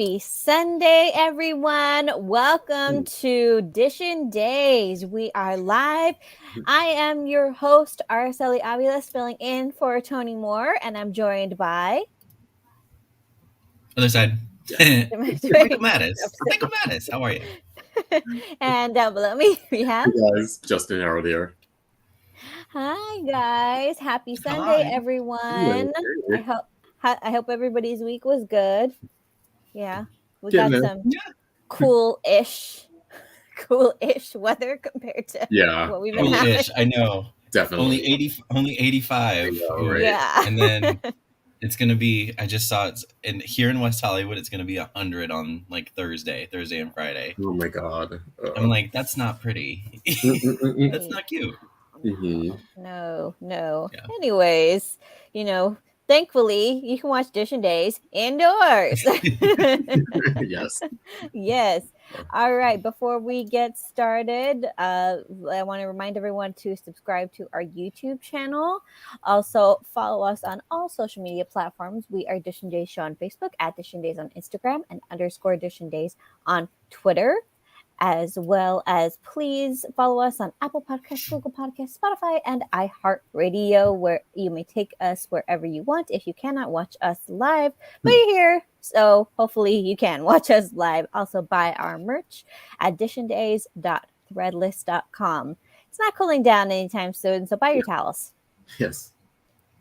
Happy Sunday, everyone. Welcome to Dishin Days. We are live. I am your host, Araceli Aviles, filling in for Tony Moore, and I'm joined by... Other side. Michael Mattis. How are you? And down below me, we have... Hey guys, Justin Hareld here. Hi, guys. Happy Sunday, everyone. I hope everybody's week was good. Yeah, we got some cool-ish weather compared to what we've been having. I know. Definitely. Only 85. Know, right? Yeah. And then it's going to be, I just saw it's here in West Hollywood, it's going to be 100 on like Thursday and Friday. Oh my God. I'm like, that's not pretty. That's not cute. Mm-hmm. No. Yeah. Anyways, thankfully, you can watch Dishin Days indoors. Yes. All right. Before we get started, I want to remind everyone to subscribe to our YouTube channel. Also, follow us on all social media platforms. We are Dishin Days Show on Facebook, at Dishin Days on Instagram, and _Dishin Days on Twitter. As well as please follow us on Apple Podcasts, Google Podcasts, Spotify, and iHeartRadio, where you may take us wherever you want if you cannot watch us live. But you're here, so hopefully you can watch us live. Also buy our merch at dishindays.threadless.com. It's not cooling down anytime soon, so buy your towels. Yes.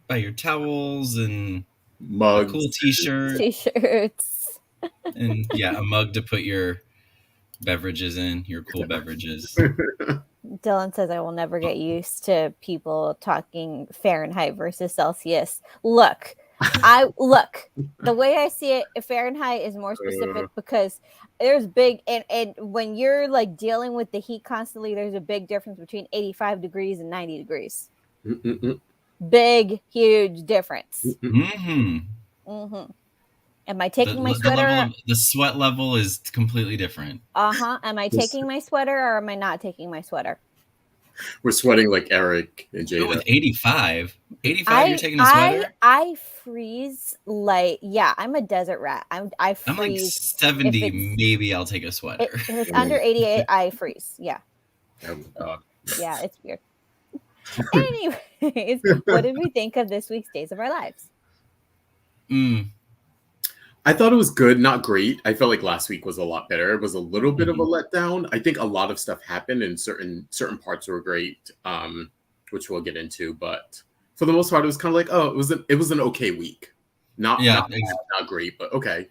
Buy your towels and mugs, a cool t-shirts. And a mug to put your beverages in, your cool beverages. Dylan says I will never get used to people talking Fahrenheit versus Celsius. Look, the way I see it, Fahrenheit is more specific because there's big and when you're like dealing with the heat constantly, there's a big difference between 85 degrees and 90 degrees. Big, huge difference. Am I taking my sweater? The sweat level is completely different. Am I taking my sweater or am I not taking my sweater? We're sweating like Eric and Jada. With 85? 85, you're taking a sweater? I freeze like, I'm a desert rat. I freeze. I'm like 70, maybe I'll take a sweater. If it's under 88, I freeze. Yeah. Oh my God. Yeah, it's weird. Anyways, what did we think of this week's Days of Our Lives? I thought it was good, not great. I felt like last week was a lot better. It was a little bit of a letdown. I think a lot of stuff happened and certain parts were great, which we'll get into. But for the most part, it was kind of like, it was an okay week. Not great, but okay.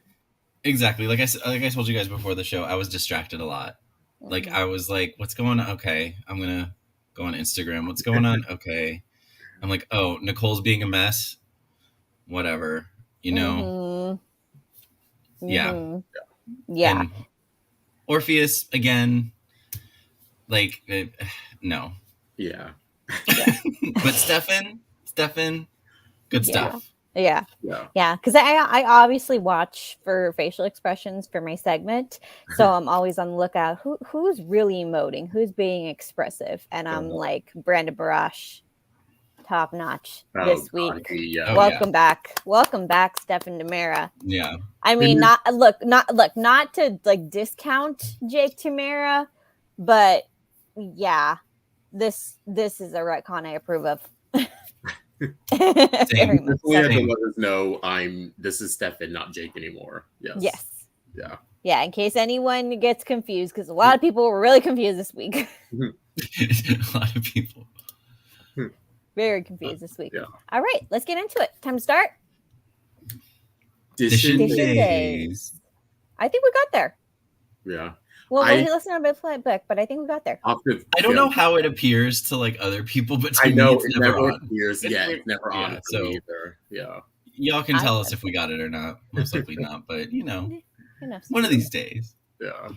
Exactly. Like I told you guys before the show, I was distracted a lot. Like I was like, what's going on? Okay, I'm going to go on Instagram. What's going on? Okay. I'm like, oh, Nicole's being a mess. Whatever, Yeah. And Orpheus again, like no. Yeah. But Stefan, good stuff. Yeah. Because I obviously watch for facial expressions for my segment, so I'm always on the lookout. Who's really emoting? Who's being expressive? And I'm like Brandon Barash. Top notch this week. Welcome back, Stefan Tamara. Yeah, I mean, not to like discount Jake Tamara, but this is a retcon I approve of. Very much. We have to let us know this is Stefan, not Jake anymore. Yes. Yeah. In case anyone gets confused, because a lot of people were really confused this week. A lot of people. Very confused this week. Yeah. All right, let's get into it. Time to start. Dishin Days. I think we got there. Yeah. Well, we'll listen to a bit book, but I think we got there. I don't know how it appears to like other people, but to I know me, it's never on. Appears. It's never on. So either. Yeah. Y'all can tell us if we got it or not. Most likely not, but one of these days. Yeah.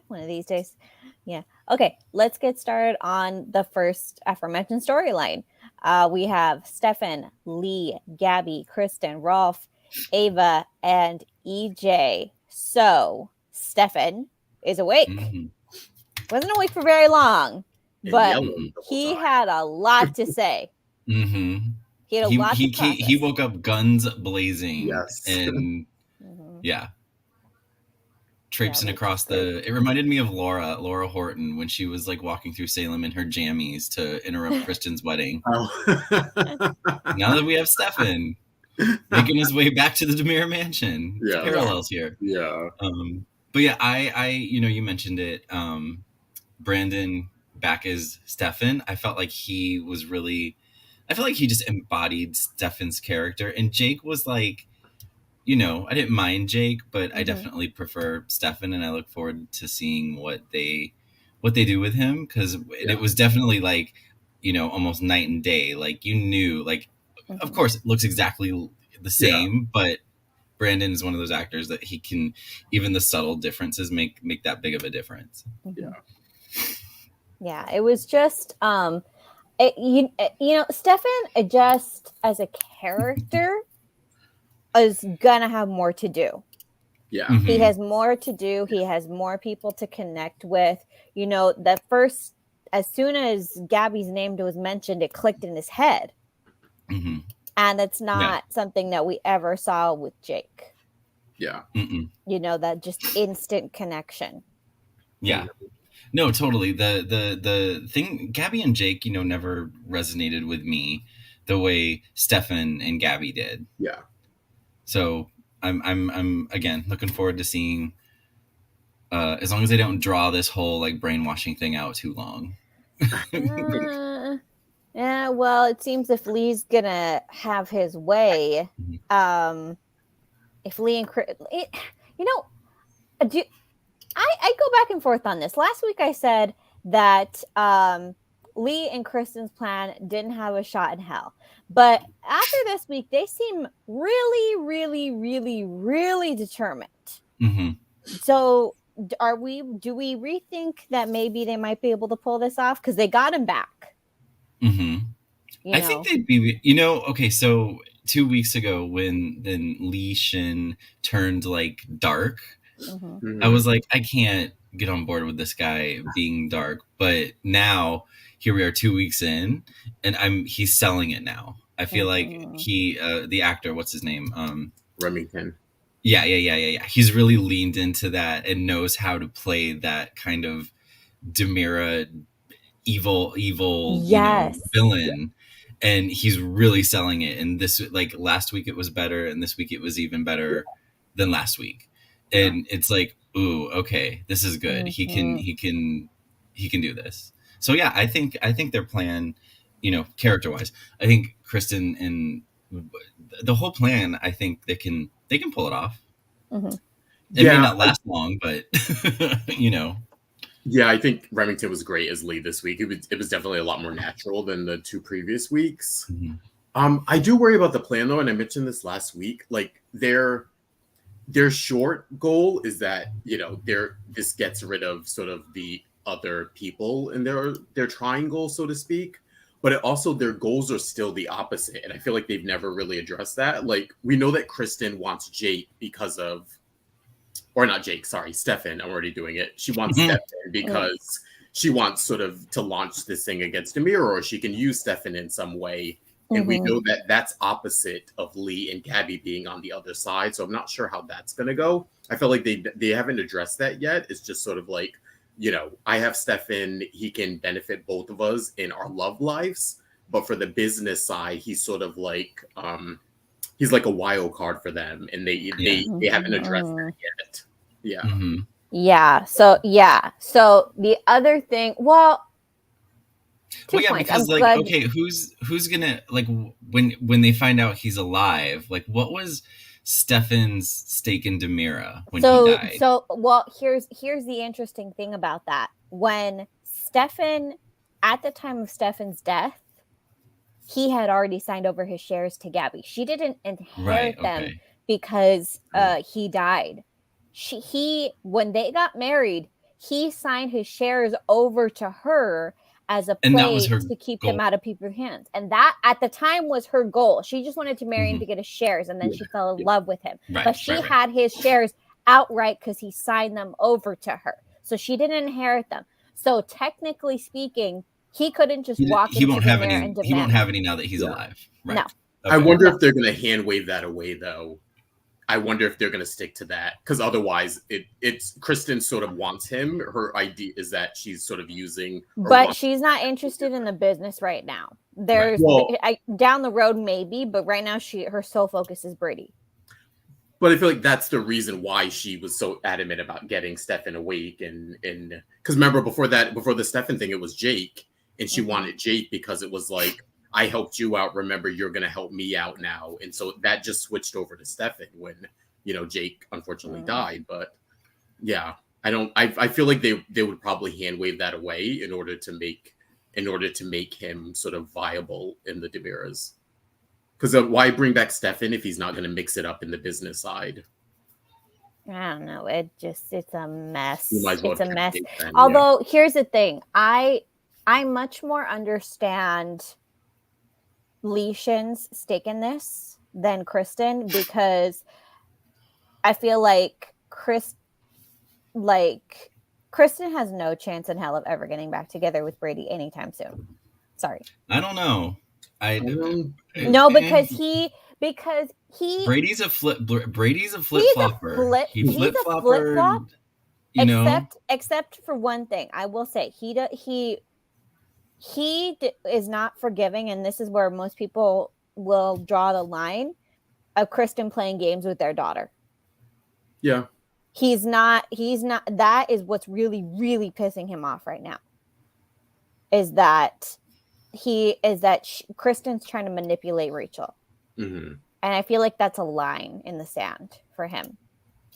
One of these days. Yeah. Okay, let's get started on the first aforementioned storyline. We have Stefan, Lee, Gabi, Kristen, Rolf, Ava, and EJ. So, Stefan is awake. Wasn't awake for very long, but he had a lot to say. He had a lot to process. He woke up guns blazing. Yes. And traipsing across it reminded me of Laura Horton when she was like walking through Salem in her jammies to interrupt Kristen's wedding. Now that we have Stefan making his way back to the Demir mansion, parallels here. But yeah, I you mentioned it, Brandon back as Stefan. I felt like he just embodied Stefan's character, and Jake was like, I didn't mind Jake, but I definitely prefer Stefan, and I look forward to seeing what they do with him, because it was definitely like, almost night and day. Like, you knew, like, of course it looks exactly the same, but Brandon is one of those actors that he can, even the subtle differences make that big of a difference. Yeah, it was just Stefan just as a character is gonna have more to do. He has more to do. He has more people to connect with. That first, as soon as Gabi's name was mentioned, it clicked in his head. And it's not something that we ever saw with Jake. That just instant connection. No, totally. The thing, Gabi and Jake, never resonated with me the way Stefan and Gabi did. So I'm again looking forward to seeing, as long as they don't draw this whole like brainwashing thing out too long. Yeah, well, it seems if Lee's gonna have his way, if Lee and I go back and forth on this. Last week I said that Lee and Kristen's plan didn't have a shot in hell. But after this week, they seem really, really, really, really determined. So do we rethink that maybe they might be able to pull this off? Because they got him back. I think they'd be, okay, so 2 weeks ago when then Lee Shin turned like dark, I was like, I can't get on board with this guy being dark. But now here we are 2 weeks in, and he's selling it now. I feel like he, the actor, what's his name? Remington. Yeah. He's really leaned into that and knows how to play that kind of Demira evil, villain. And he's really selling it. And this, like, last week it was better, and this week it was even better than last week. And it's like, ooh, okay, this is good. He can do this. So yeah, I think their plan, character wise, I think Kristen and the whole plan, I think they can pull it off. It may not last long, but Yeah, I think Remington was great as Lee this week. It was definitely a lot more natural than the 2 previous weeks. I do worry about the plan though, and I mentioned this last week. Like their short goal is that this gets rid of sort of the other people in their triangle, so to speak. But also their goals are still the opposite, and I feel like they've never really addressed that. Like we know that Kristen wants Jake because of. Or not Jake, sorry, Stefan. I'm already doing it. She wants Stefan because she wants sort of to launch this thing against Demir, or she can use Stefan in some way. And we know that that's opposite of Lee and Gabi being on the other side. So I'm not sure how that's going to go. I feel like they haven't addressed that yet. It's just sort of like, I have Stefan. He can benefit both of us in our love lives. But for the business side, he's sort of like... he's like a wild card for them, and they haven't addressed that yet. So the other thing, because okay, who's gonna, like, when they find out he's alive, like, what was Stefan's stake in Demira when he died? Here's the interesting thing about that. When Stefan, at the time of Stefan's death, he had already signed over his shares to Gabi. She didn't inherit them because he died. When they got married, he signed his shares over to her as a play to keep them out of people's hands. And that at the time was her goal. She just wanted to marry him to get his shares, and then she fell in love with him. But she had his shares outright because he signed them over to her. So she didn't inherit them. So technically speaking, he couldn't just walk into Demir and demand. He won't have any now that he's alive. Right. No. Okay. I wonder if they're going to hand wave that away, though. I wonder if they're going to stick to that, because otherwise it's Kristen sort of wants him. Her idea is that she's sort of using, but she's not interested in the business right now. There's down the road maybe, but right now her sole focus is Brady. But I feel like that's the reason why she was so adamant about getting Stefan awake, and because remember before the Stefan thing, it was Jake, and she wanted Jake because it was like, I helped you out. Remember, you're going to help me out now, and so that just switched over to Stefan when Jake unfortunately died. But yeah, I feel like they would probably hand wave that away in order to make him sort of viable in the Demiras. Because why bring back Stefan if he's not going to mix it up in the business side? I don't know. It's a mess. You might as well it's a mess. Then, although here's the thing, I much more understand Leishan's stake in this than Kristen, because I feel like Kristen has no chance in hell of ever getting back together with Brady anytime soon. Sorry. I don't know. No, because he Brady's a flip flopper. He's a flip flop. Except for one thing, I will say he is not forgiving, and this is where most people will draw the line of Kristen playing games with their daughter. Yeah, he's not. That is what's really, really pissing him off right now. Is that Kristen's trying to manipulate Rachel. Mm-hmm. And I feel like that's a line in the sand for him.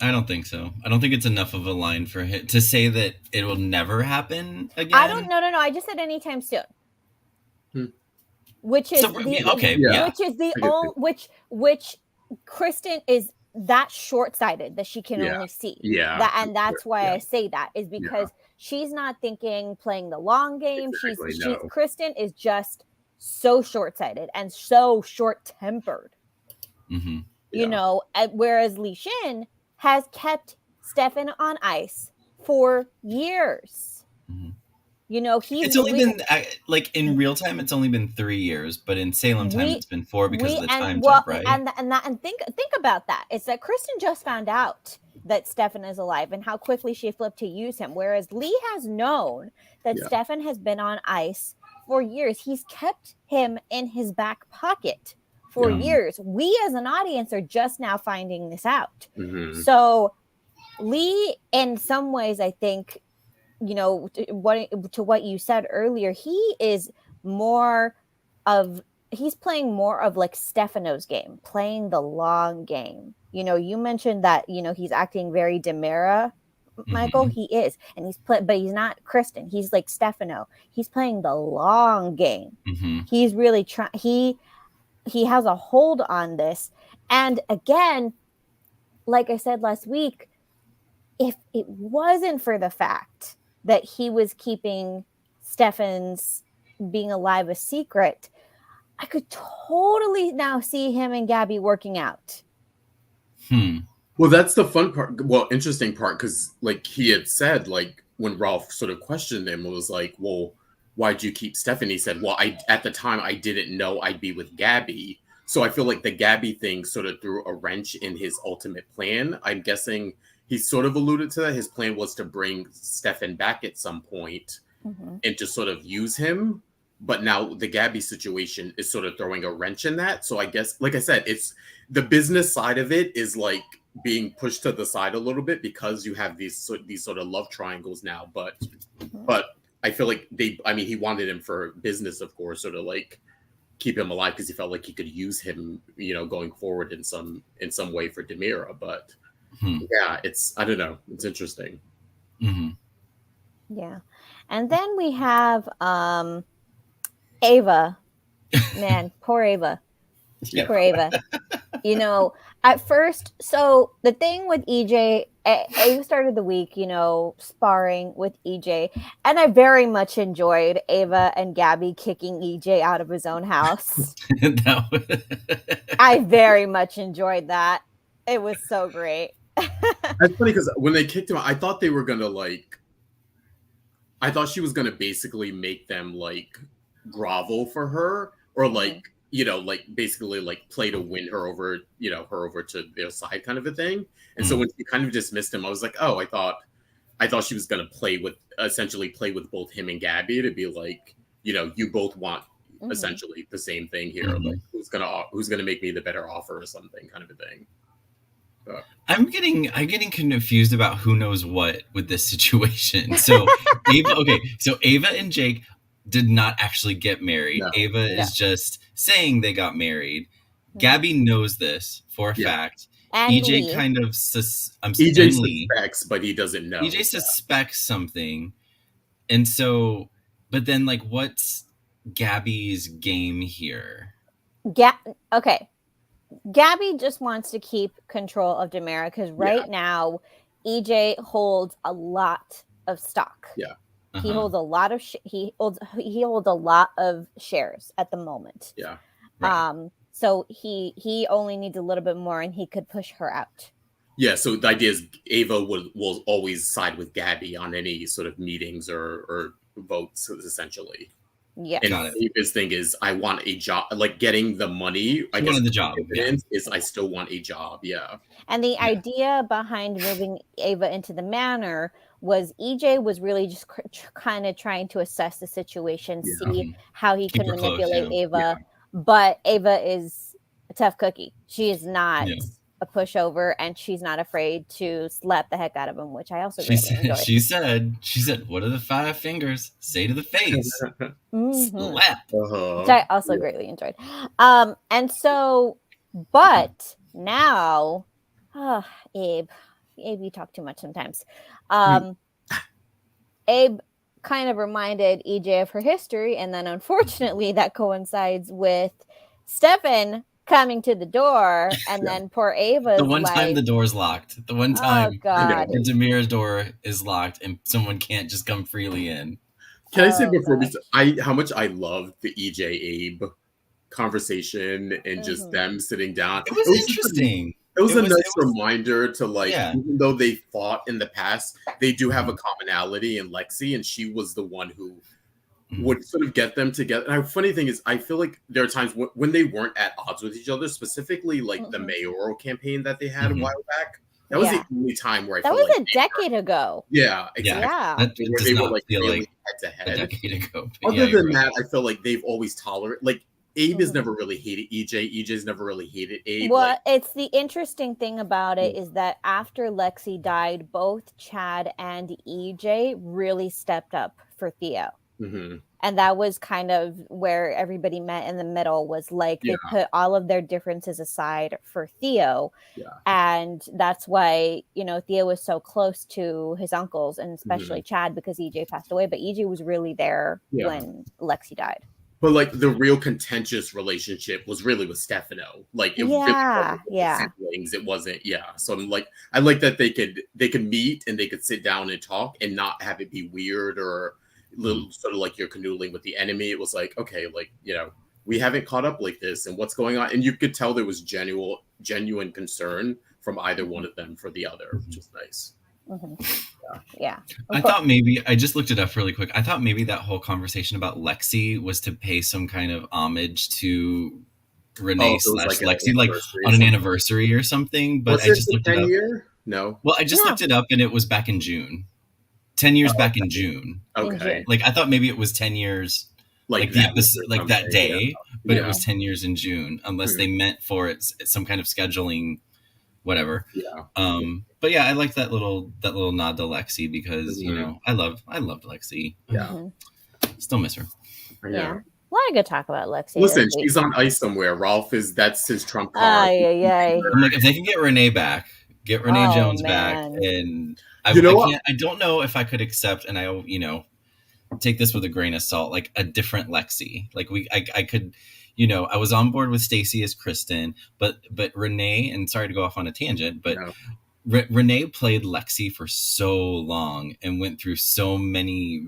I don't think so. I don't think it's enough of a line for him to say that it will never happen again. I don't. No. I just said anytime soon. Which is which Kristen is that short-sighted that she can only see. Yeah. And that's why I say that is because she's not playing the long game. Exactly, Kristen is just so short-sighted and so short-tempered. Mm-hmm. Whereas Leishan has kept Stefan on ice for years. Mm-hmm. It's only been in real time. It's only been 3 years, but in Salem time, it's been 4 because of the time jump, right? And think about that. It's that Kristen just found out that Stefan is alive and how quickly she flipped to use him. Whereas Lee has known that Stefan has been on ice for years. He's kept him in his back pocket for years. We as an audience are just now finding this out. Mm-hmm. So Lee, in some ways, I think, to what you said earlier, he's playing more of like Stefano's game, playing the long game. You mentioned that, he's acting very Demira, Michael. Mm-hmm. He is, and but he's not Kristen. He's like Stefano. He's playing the long game. Mm-hmm. He's really trying. He has a hold on this. And again, like I said last week, if it wasn't for the fact that he was keeping Stefan's being alive a secret, I could totally now see him and Gabi working out. Well, that's the fun part. Well, interesting part, because like he had said, like when Rolf sort of questioned him, it was like, well, why'd you keep Stefan? He said, well, at the time I didn't know I'd be with Gabi. So I feel like the Gabi thing sort of threw a wrench in his ultimate plan. I'm guessing he sort of alluded to that. His plan was to bring Stefan back at some point and to sort of use him. But now the Gabi situation is sort of throwing a wrench in that. So I guess, like I said, it's the business side of it is like being pushed to the side a little bit because you have these sort of love triangles now. But I feel like he wanted him for business, of course, sort of like keep him alive because he felt like he could use him, going forward in some way for Demira. But yeah, I don't know. It's interesting. Mm-hmm. Yeah. And then we have Ava. Man, poor Ava. Yeah. Poor Ava. At first, so the thing with EJ, Ava started the week, sparring with EJ. And I very much enjoyed Ava and Gabi kicking EJ out of his own house. I very much enjoyed that. It was so great. That's funny because when they kicked him out, I thought they were going to I thought she was going to basically make them like grovel for her or like you know, like basically like play to win her over, you know, her over to their side kind of a thing. And so when she kind of dismissed him, I was like, oh, I thought she was gonna essentially play with both him and Gabi to be like, you know, you both want essentially the same thing here. Like who's gonna make me the better offer or something kind of a thing. I'm getting confused about who knows what with this situation. So Ava and Jake did not actually get married. No. Ava is just saying they got married. Gabi knows this for a fact. And EJ Lee. Kind of EJ suspects, but he doesn't know. EJ suspects something. And so, but then like what's Gabi's game here? Okay. Gabi just wants to keep control of Demara because now EJ holds a lot of stock. Yeah. He holds a lot of he holds a lot of shares at the moment. Yeah. Right. So he only needs a little bit more and he could push her out. Yeah, so the idea is Ava will always side with Gabi on any sort of meetings or votes, essentially. Yeah. And Ava's thing is, I want a job, like getting the money. I guess the job is I still want a job. Yeah. And the idea behind moving Ava into the manor was EJ was really just kind of trying to assess the situation, see how he could manipulate Ava. Yeah. But Ava is a tough cookie. She is not a pushover, and she's not afraid to slap the heck out of him, which I also really enjoyed. She said, "What are the 5 fingers? Say to the face, slap." Which I also greatly enjoyed. And so, but now, Abe, you talk too much sometimes. Abe kind of reminded EJ of her history, and then unfortunately that coincides with Stefan coming to the door, and then poor Ava. The one time the door's locked. The one time the Demira's door is locked and someone can't just come freely in. Can I say before how much I loved the EJ Abe conversation and just them sitting down. It was interesting. It was a nice reminder to even though they fought in the past, they do have a commonality in Lexie, and she was the one who would sort of get them together. And the funny thing is, I feel like there are times when they weren't at odds with each other, specifically like the mayoral campaign that they had a while back. That was the only time where I felt like that was a decade ago. Yeah, exactly. Yeah, where they were like really head to head. A decade ago. Other than that, I feel like they've always tolerated Abe has never really hated EJ. EJ's never really hated Abe. Well, it's the interesting thing about it is that after Lexie died, both Chad and EJ really stepped up for Theo. Mm-hmm. And that was kind of where everybody met in the middle, was like they put all of their differences aside for Theo. Yeah. And that's why, Theo was so close to his uncles, and especially Chad, because EJ passed away. But EJ was really there when Lexie died. But the real contentious relationship was really with Stefano. It really wasn't siblings. It wasn't. So I like that they could meet and they could sit down and talk and not have it be weird or little sort of like you're canoodling with the enemy. It was like, okay, we haven't caught up like this, and what's going on? And you could tell there was genuine concern from either one of them for the other, which is nice. Yeah. I thought maybe, I just looked it up really quick. I thought maybe that whole conversation about Lexie was to pay some kind of homage to Renee / Lexie, on an anniversary or something. But I just looked it up. Year? No. Well, I just looked it up and it was back in June. 10 years back in June. Okay. I thought maybe it was 10 years that day, but it was 10 years in June, unless they meant for it some kind of scheduling, whatever. Yeah. But yeah, I like that little nod to Lexie because I loved Lexie. Yeah. Still miss her. Yeah. A lot of good talk about Lexie. Listen, she's on ice somewhere. Rolf that's his trump card. I'm like, if they can get Renee back, get Renee Jones back, and I don't know if I could accept, and I take this with a grain of salt, like a different Lexie. I could, I was on board with Stacy as Kristen, but Renee, and sorry to go off on a tangent, but Renee played Lexie for so long and went through so many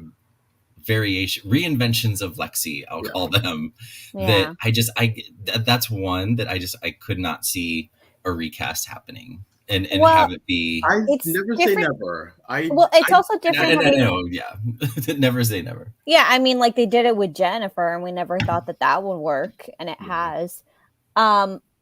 reinventions of Lexie, I'll call them, that that's one that I could not see a recast happening. and have it be. I It's never say different. never. It's also different. No, yeah, never say never. Yeah, I mean, like they did it with Jennifer, and we never thought that would work, and it has.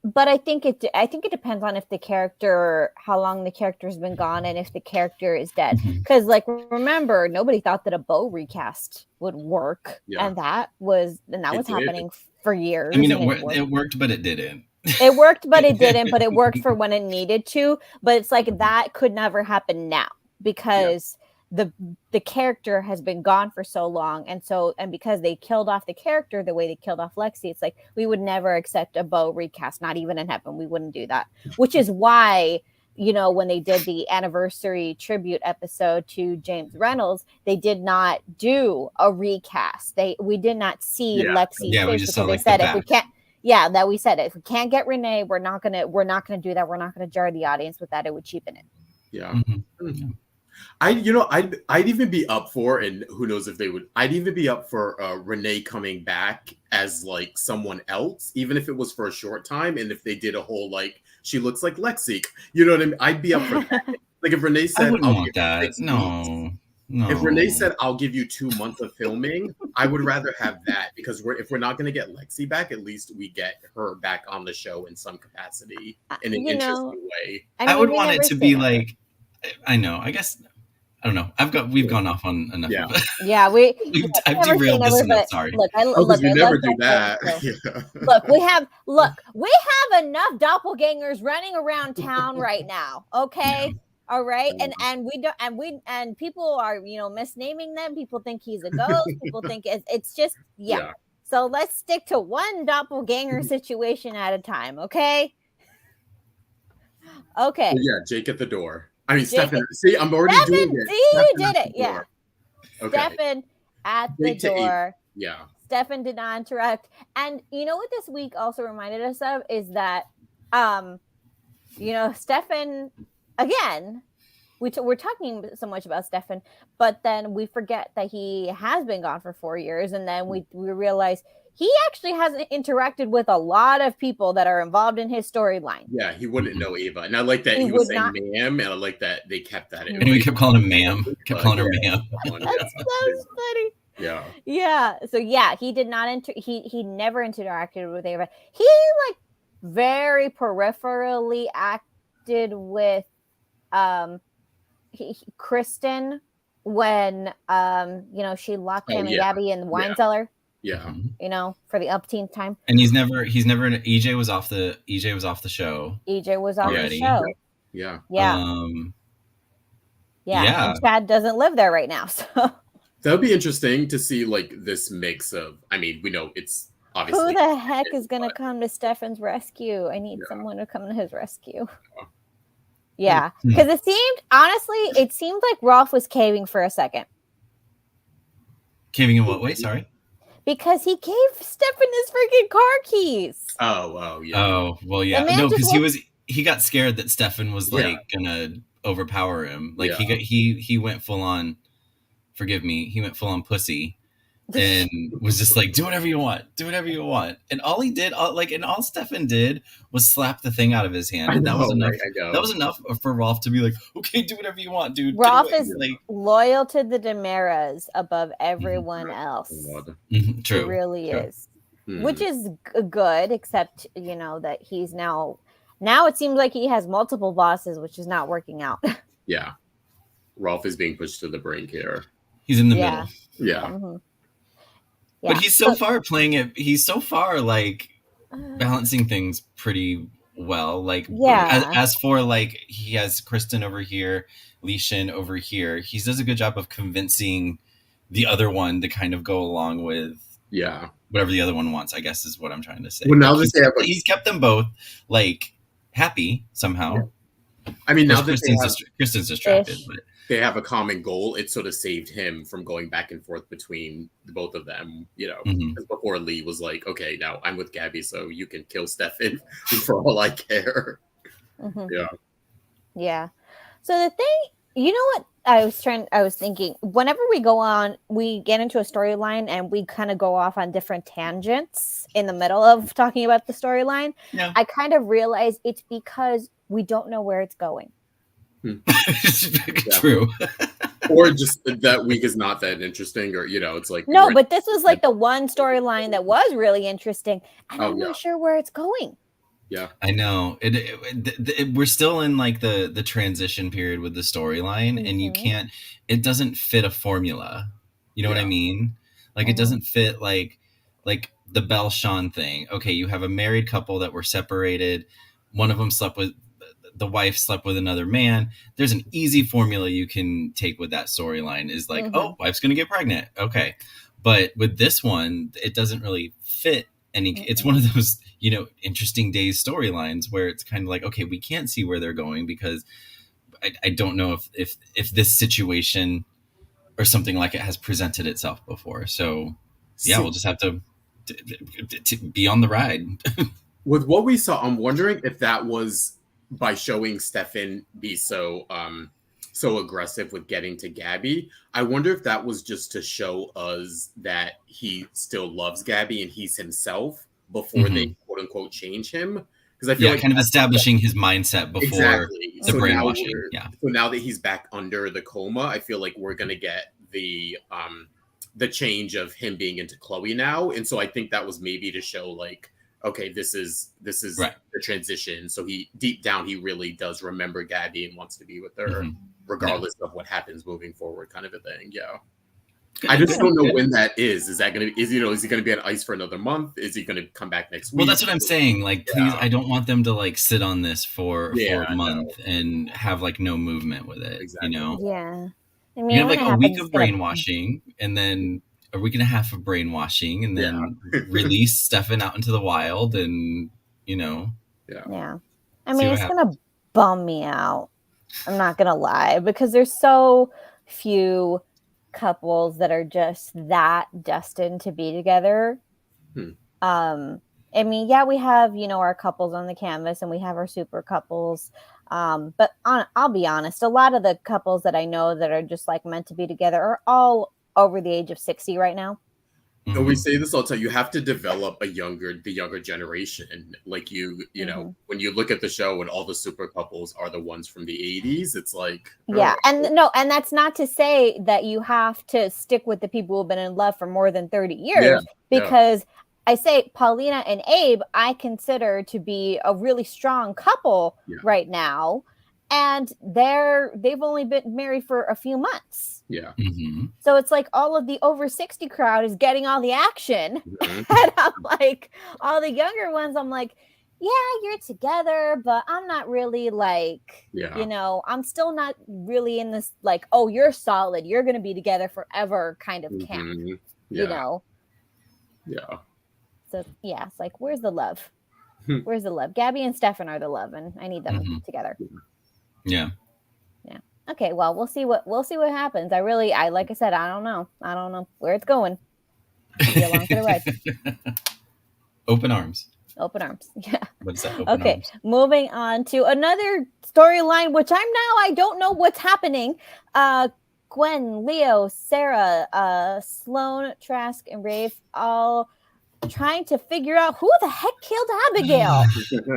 But I think it depends on if the character, how long the character's been gone, and if the character is dead. Because, like, remember, nobody thought that a Bo recast would work, and that was happening for years. I mean, it worked, but it didn't. It worked, but it didn't. But it worked for when it needed to. But it's like that could never happen now because the character has been gone for so long, and because they killed off the character the way they killed off Lexie, it's like we would never accept a Bo recast, not even in heaven. We wouldn't do that. Which is why, when they did the anniversary tribute episode to James Reynolds, they did not do a recast. We did not see Lexie's face because they said if we can't. Yeah, that we said it. If we can't get Renee, we're not gonna do that. We're not gonna jar the audience with that. It would cheapen it. Yeah. Mm-hmm. I'd even be up for, and who knows if they would. I'd even be up for Renee coming back as like someone else, even if it was for a short time, and if they did a whole like she looks like Lexie. You know what I mean? I'd be up for that. Like if Renee said, I wouldn't want that. No. If Renee said, "I'll give you 2 months of filming," I would rather have that because if we're not going to get Lexie back, at least we get her back on the show in some capacity in an interesting way. I would want it to be like, I know. I guess I don't know. We've gone off on enough. Yeah, of it. Yeah. I've derailed this enough. Sorry. Look, we never do that. Look, we have enough doppelgangers running around town right now. Okay. Yeah. All right, and people are misnaming them. People think he's a ghost. People think it's just yeah. So let's stick to one doppelganger situation at a time, okay? Okay. So yeah, Jake at the door. I mean, Stefan. See, I'm already doing it. See, you did it. Yeah. Okay. Stefan at the door. Yeah. Stefan did not interact, and you know what this week also reminded us of is that, Stefan. Again, we're talking so much about Stefan, but then we forget that he has been gone for 4 years, and then we realize he actually hasn't interacted with a lot of people that are involved in his storyline. Yeah, he wouldn't know Ava, and I like that he was saying "ma'am," and I like that they kept that in. And we kept calling him "ma'am." Calling her "ma'am." That's so funny. Yeah. Yeah. So yeah, he did not he never interacted with Ava. He like very peripherally acted with Kristen when she locked him and Gabi in the wine cellar. Yeah. For the umpteenth time. And he's never EJ was off the show. EJ was off already. the show. Yeah. Yeah. And Chad doesn't live there right now, so that would be interesting to see like this mix of, I mean, we know it's obviously who the heck is gonna come to Stefan's rescue? I need someone to come to his rescue. Yeah, because it seemed like Rolf was caving for a second. Caving in what way? Sorry. Because he gave Stefan his freaking car keys. Oh, yeah. Oh, well, yeah. No, because he got scared that Stefan was like gonna overpower him. Like he went full on. Forgive me. He went full on pussy. And was just like, do whatever you want. And all he did, all Stefan did was slap the thing out of his hand. And that was enough. Right, that was enough for Rolf to be like, okay, do whatever you want, dude. Rolf is loyal to the Demaras above everyone else. True. He really is. Which is good, except, that he's now it seems like he has multiple bosses, which is not working out. Yeah. Rolf is being pushed to the brink here. He's in the middle. Yeah. Mm-hmm. But he's so far playing it. He's so far like balancing things pretty well. Like as for like he has Kristen over here, Lishan over here. He does a good job of convincing the other one to kind of go along with whatever the other one wants. I guess is what I'm trying to say. Well, now he's kept them both like happy somehow. Yeah. I mean, now that Kristen's distracted, but they have a common goal. It sort of saved him from going back and forth between the both of them, because before Lee was like, okay, now I'm with Gabi, so you can kill Stefan for all I care. Mm-hmm. Yeah. So the thing, you know what I was thinking, whenever we get into a storyline and we kind of go off on different tangents in the middle of talking about the storyline, I kind of realize it's because we don't know where it's going. True. Or just that week is not that interesting, or it's like no, but this was like the one storyline that was really interesting, and I'm not sure where it's going. Yeah, I know. We're still in like the transition period with the storyline, and you can't. It doesn't fit a formula. You know what I mean? Like it doesn't fit like the Belle Sean thing. Okay, you have a married couple that were separated. One of them the wife slept with another man. There's an easy formula you can take with that storyline is like, oh, wife's going to get pregnant. Okay. But with this one, it doesn't really fit any. It's one of those, interesting days storylines where it's kind of like, okay, we can't see where they're going because I don't know if this situation or something like it has presented itself before. So yeah, we'll just have to be on the ride. With what we saw, I'm wondering if that was by showing Stefan be so aggressive with getting to Gabi. I wonder if that was just to show us that he still loves Gabi and he's himself before they quote unquote change him. Because I feel like kind of establishing his mindset before the brainwashing. So now that he's back under the coma, I feel like we're gonna get the change of him being into Chloe now. And so I think that was maybe to show like, okay, this is right. the transition. So he deep down he really does remember Gabi and wants to be with her, regardless of what happens moving forward, kind of a thing. Yeah. I just don't know when that is. Is that gonna is he gonna be on ice for another month? Is he gonna come back next week? Well, that's what I'm saying. Like, please, I don't want them to like sit on this for a month and have like no movement with it. Exactly. Yeah. I mean, you have like a week of brainwashing, and then a week and a half of brainwashing, and then release Stefan out into the wild, and Yeah. I mean, it's gonna bum me out. I'm not gonna lie, because there's so few couples that are just that destined to be together. I mean, yeah, we have our couples on the canvas, and we have our super couples. But I'll be honest, a lot of the couples that I know that are just like meant to be together are all over the age of 60 right now. And we say this all the time. You have to develop the younger generation. Like when you look at the show and all the super couples are the ones from the 80s, it's like and that's not to say that you have to stick with the people who've been in love for more than 30 years, because I say Paulina and Abe, I consider to be a really strong couple right now, and they've only been married for a few months. Yeah. So it's like all of the over 60 crowd is getting all the action. And I'm like, all the younger ones, I'm like, yeah, you're together, but I'm not really like, I'm still not really in this like, oh, you're solid, you're going to be together forever kind of camp, Yeah. So yeah, it's like, where's the love? Where's the love? Gabi and Stefan are the love, and I need them together. Yeah. Okay, well, we'll see what happens. I like I said, I don't know where it's going. I'll be along for the ride. Open arms. Yeah. What is that? Open arms. Moving on to another storyline, which I don't know what's happening. Gwen, Leo, Sarah, Sloan, Trask, and Rafe all trying to figure out who the heck killed Abigail.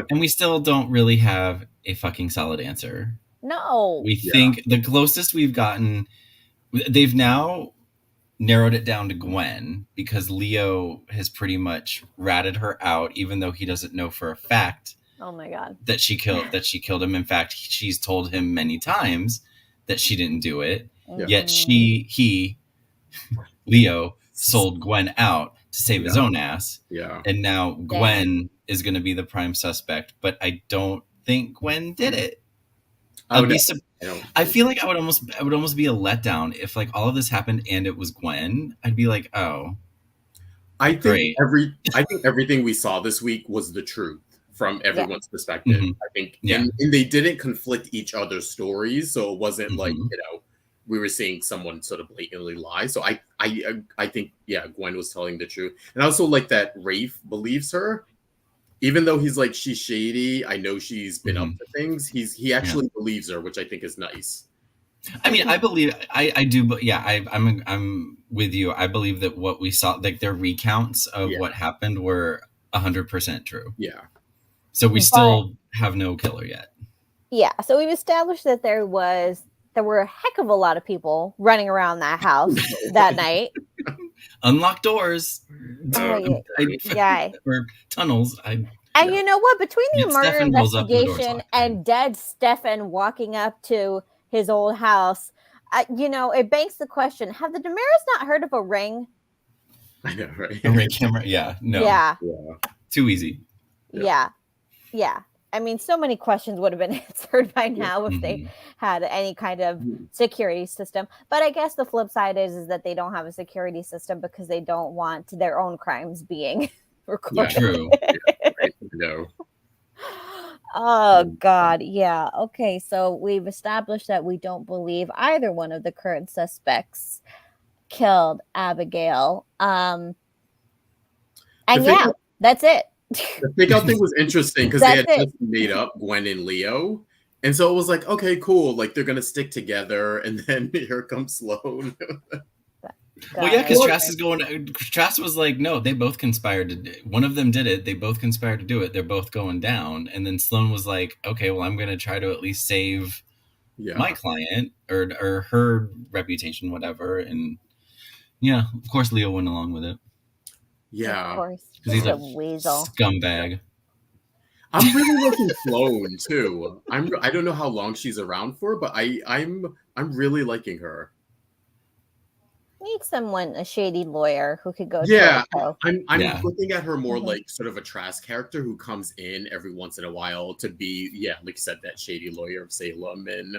And we still don't really have a fucking solid answer. No. We think the closest we've gotten, they've now narrowed it down to Gwen, because Leo has pretty much ratted her out, even though he doesn't know for a fact. Oh my God. That she killed him. In fact, she's told him many times that she didn't do it. Yet Leo sold Gwen out to save his own ass. Yeah. And now Gwen is going to be the prime suspect, but I don't think Gwen did it. I feel like I would almost be a letdown if like all of this happened and it was Gwen. I'd be like, oh, I think everything we saw this week was the truth from everyone's perspective. I think, and they didn't conflict each other's stories, so it wasn't like we were seeing someone sort of blatantly lie. So I think Gwen was telling the truth, and I also like that Rafe believes her. Even though he's like, she's shady, I know she's been up to things, he actually believes her, which I think is nice. I mean, I believe I do, but I'm with you. I believe that what we saw, like their recounts of what happened, were 100% true. Yeah. So we still have no killer yet. Yeah, so we've established that there were a heck of a lot of people running around that house that night. Unlocked doors. Oh, yeah. Or tunnels. And you know what? Between the murder Stefan rolls up and the door's investigation locked. and dead Stefan walking up to his old house, it begs the question: have the Damaras not heard of a ring? I know, right? A ring camera. Yeah. No. Yeah. Too easy. Yeah. I mean, so many questions would have been answered by now if they had any kind of security system. But I guess the flip side is that they don't have a security system because they don't want their own crimes being recorded. Yeah, true. Right. No. Oh, God. Yeah. Okay. So we've established that we don't believe either one of the current suspects killed Abigail. And that's it. The fake-out thing was interesting because they had just made up Gwen and Leo. And so it was like, okay, cool. Like, they're going to stick together. And then here comes Sloan. Well, yeah, because Trask was like, no, they both conspired one of them did it. They both conspired to do it. They're both going down. And then Sloan was like, okay, well, I'm going to try to at least save my client or her reputation, whatever. And yeah, of course, Leo went along with it. Yeah. Of course. Because he's a weasel. Scumbag. I'm really liking Sloan, too. I don't know how long she's around for, but I'm really liking her. Need someone, a shady lawyer who could go. Yeah, I'm looking at her more like sort of a Trask character who comes in every once in a while to be, like you said, that shady lawyer of Salem, and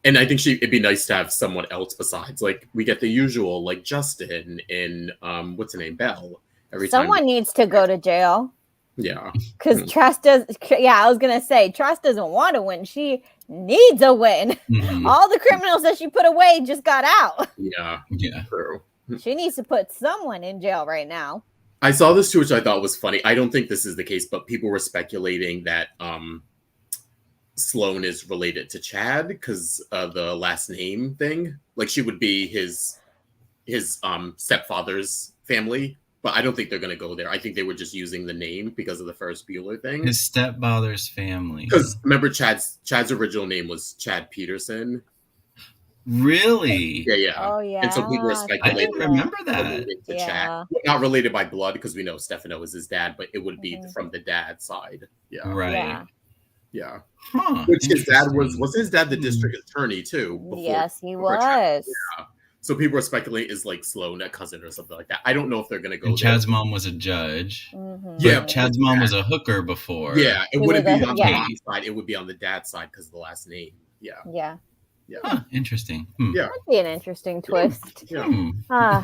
and I think it'd be nice to have someone else besides, like, we get the usual, like Justin and what's her name, Belle. Someone needs to go to jail. Yeah, because Trask does. Yeah, I was gonna say Trask doesn't want to win. She needs a win. All the criminals that she put away just got out. Yeah, true. She needs to put someone in jail right now. I saw this too, which I thought was funny. I don't think this is the case, but people were speculating that Sloan is related to Chad because the last name thing. Like, she would be his stepfather's family. But I don't think they're going to go there. I think they were just using the name because of the Ferris Bueller thing. His stepfather's family. Because remember, Chad's original name was Chad Peterson. Really? Yeah. Oh, yeah. And so people were speculating. I didn't remember that. To Chad. Not related by blood because we know Stefano is his dad, but it would be from the dad's side. Yeah. Right. Yeah. Huh, which his dad was his dad the district attorney too? Yes, he was. Yeah. So people were speculating is like Sloan a cousin or something like that. I don't know if they're going to go. And Chad's mom was a judge. Yeah, Chad's mom was a hooker before. Yeah, it wouldn't be on the mom's side. It would be on the dad's side because of the last name. Yeah. Huh, interesting. Yeah, that'd be an interesting twist. Yeah.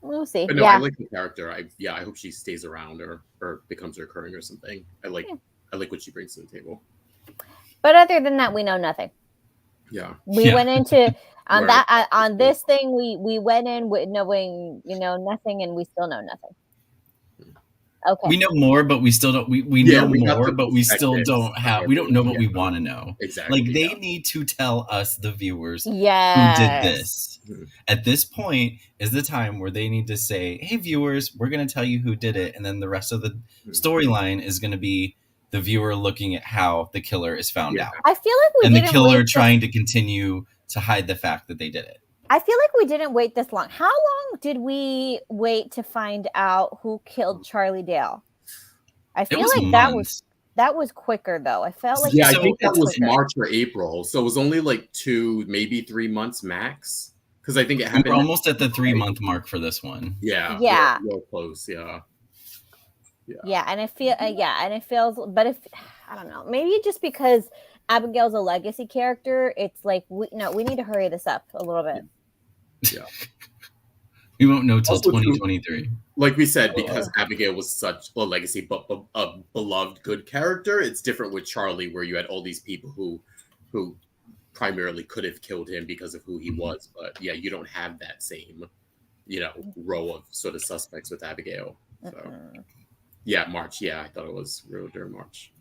We'll see. But no, I like the character. I hope she stays around or becomes recurring or something. I like what she brings to the table. But other than that, we know nothing. Yeah. We went into on this thing. We went in with knowing nothing, and we still know nothing. Okay. We know more, but we still don't. We know more, but we still don't have. We don't know what we want to know. Exactly. Like they need to tell us, the viewers, who Yes. did this. At this point is the time where they need to say, "Hey, viewers, we're going to tell you who did it," and then the rest of the storyline is going to be the viewer looking at how the killer is found out. I feel like and the killer trying to continue to hide the fact that they did it. I feel like we didn't wait this long. How long did we wait to find out who killed Charlie Dale? I feel like months. that was quicker though. I felt like I think that was March or April, so it was only like 2, maybe 3 months max. Because I think it happened. We're almost at the 3-month mark for this one. Yeah, real close. Yeah, and it feels. But if I don't know, maybe just because Abigail's a legacy character, it's like we need to hurry this up a little bit. Yeah. We won't know till 2023. Like we said, because Abigail was such a legacy, but a beloved, good character. It's different with Charlie, where you had all these people who primarily could have killed him because of who he was. But yeah, you don't have that same, row of sort of suspects with Abigail. So March. Yeah, I thought it was during March.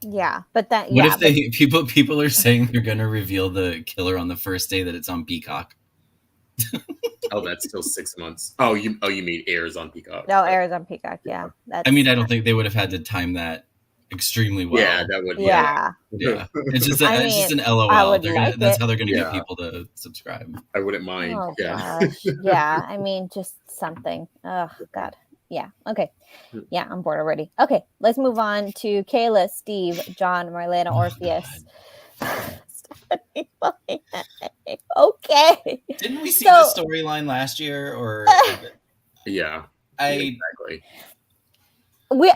Yeah, but that. What if people are saying they're going to reveal the killer on the first day that it's on Peacock? Oh, that's still 6 months. Oh, you mean airs on Peacock? No, airs on Peacock. Yeah. I mean, I don't think they would have had to time that extremely well. Yeah, that would. Yeah. Yeah. It's just I it's just mean, an LOL. I would That's like how they're gonna Yeah. get people to subscribe. I wouldn't mind. Oh Yeah. gosh. Yeah. I mean, just something. Oh God. Yeah. Okay. Yeah, I'm bored already. Okay, let's move on to Kayla, Steve, John, Marlena, Orpheus. Stephanie, okay. Didn't we see the storyline last year or Yeah. I Exactly.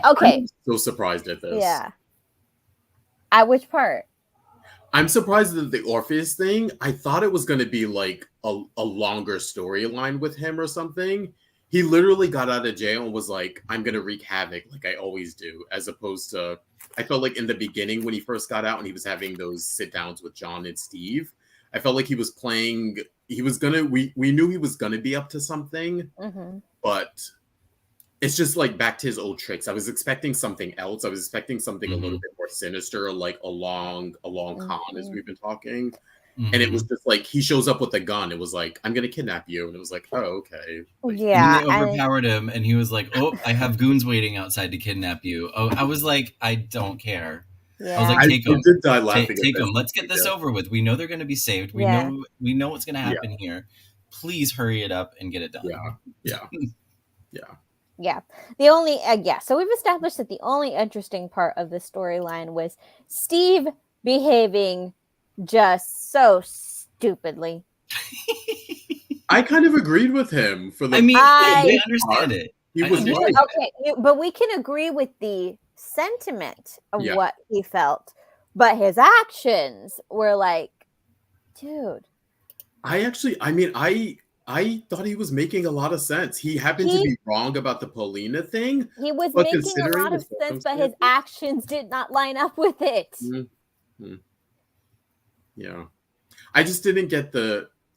Okay. I'm so surprised at this. Yeah. At which part? I'm surprised at the Orpheus thing. I thought it was going to be like a longer storyline with him or something. He literally got out of jail and was like, I'm going to wreak havoc like I always do. As opposed to, I felt like in the beginning when he first got out and he was having those sit downs with John and Steve, I felt like he was playing, he was going to, we knew he was going to be up to something, but it's just like back to his old tricks. I was expecting something else. I was expecting something a little bit more sinister, like a long con as we've been talking. And it was just like he shows up with a gun. It was like, I'm gonna kidnap you. And it was like, oh, okay. Like, yeah. And then they overpowered him and he was like, oh, I have goons waiting outside to kidnap you. Oh, I was like, I don't care. Yeah. I was like, take them. did die laughing Take them. Let's get this over with. We know they're gonna be saved. We know what's gonna happen here. Please hurry it up and get it done. Yeah. The only, so we've established that the only interesting part of the storyline was Steve behaving just so stupidly. I kind of agreed with him for the. I understand it. He was right. Okay, but we can agree with the sentiment of what he felt, but his actions were like, dude. I thought he was making a lot of sense. He happened to be wrong about the Paulina thing. He was making a lot of sense, but his actions did not line up with it. Yeah. I just didn't get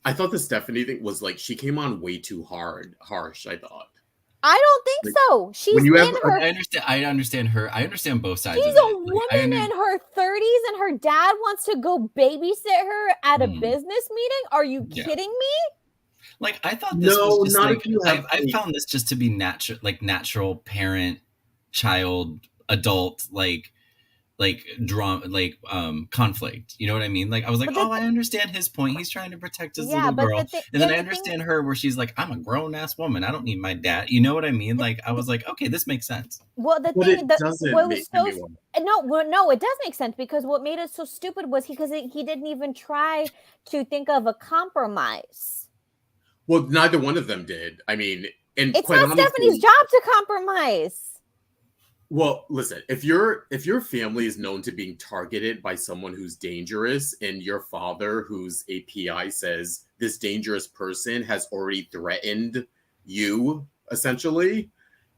I thought the Stephanie thing was like, she came on way too harsh, I thought. I don't think so. She's I understand her. I understand both sides. She's a woman in her 30s and her dad wants to go babysit her at a business meeting. Are you kidding me? Like, I thought this was just like, I found this just to be natural parent, child, adult, like drama, conflict. You know what I mean? Like, I was like, I understand his point. He's trying to protect his little girl. And then I understand her where she's like, I'm a grown ass woman. I don't need my dad. You know what I mean? Like, I was like, okay, this makes sense. Well, no, it does make sense because what made it so stupid was because he didn't even try to think of a compromise. Well, neither one of them did. I mean, and it's not Stephanie's job to compromise. Well, listen, if your family is known to being targeted by someone who's dangerous and your father, who's a PI, says this dangerous person has already threatened you, essentially,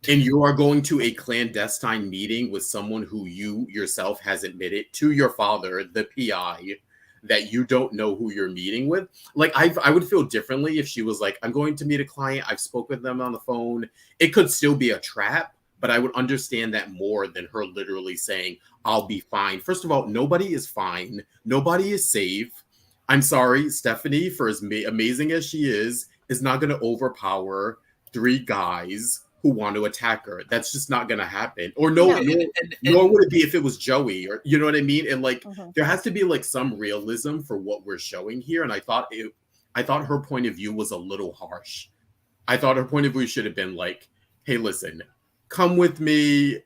and you are going to a clandestine meeting with someone who you yourself has admitted to your father, the PI, that you don't know who you're meeting with. Like, I would feel differently if she was like, I'm going to meet a client. I've spoken with them on the phone. It could still be a trap, but I would understand that more than her literally saying, I'll be fine. First of all, nobody is fine. Nobody is safe. I'm sorry, Stephanie, for as amazing as she is not going to overpower 3 guys who want to attack her. That's just not going to happen. Or nor would it be if it was Joey, or you know what I mean? And like, there has to be like some realism for what we're showing here. And I thought her point of view was a little harsh. I thought her point of view should have been like, hey, listen, come with me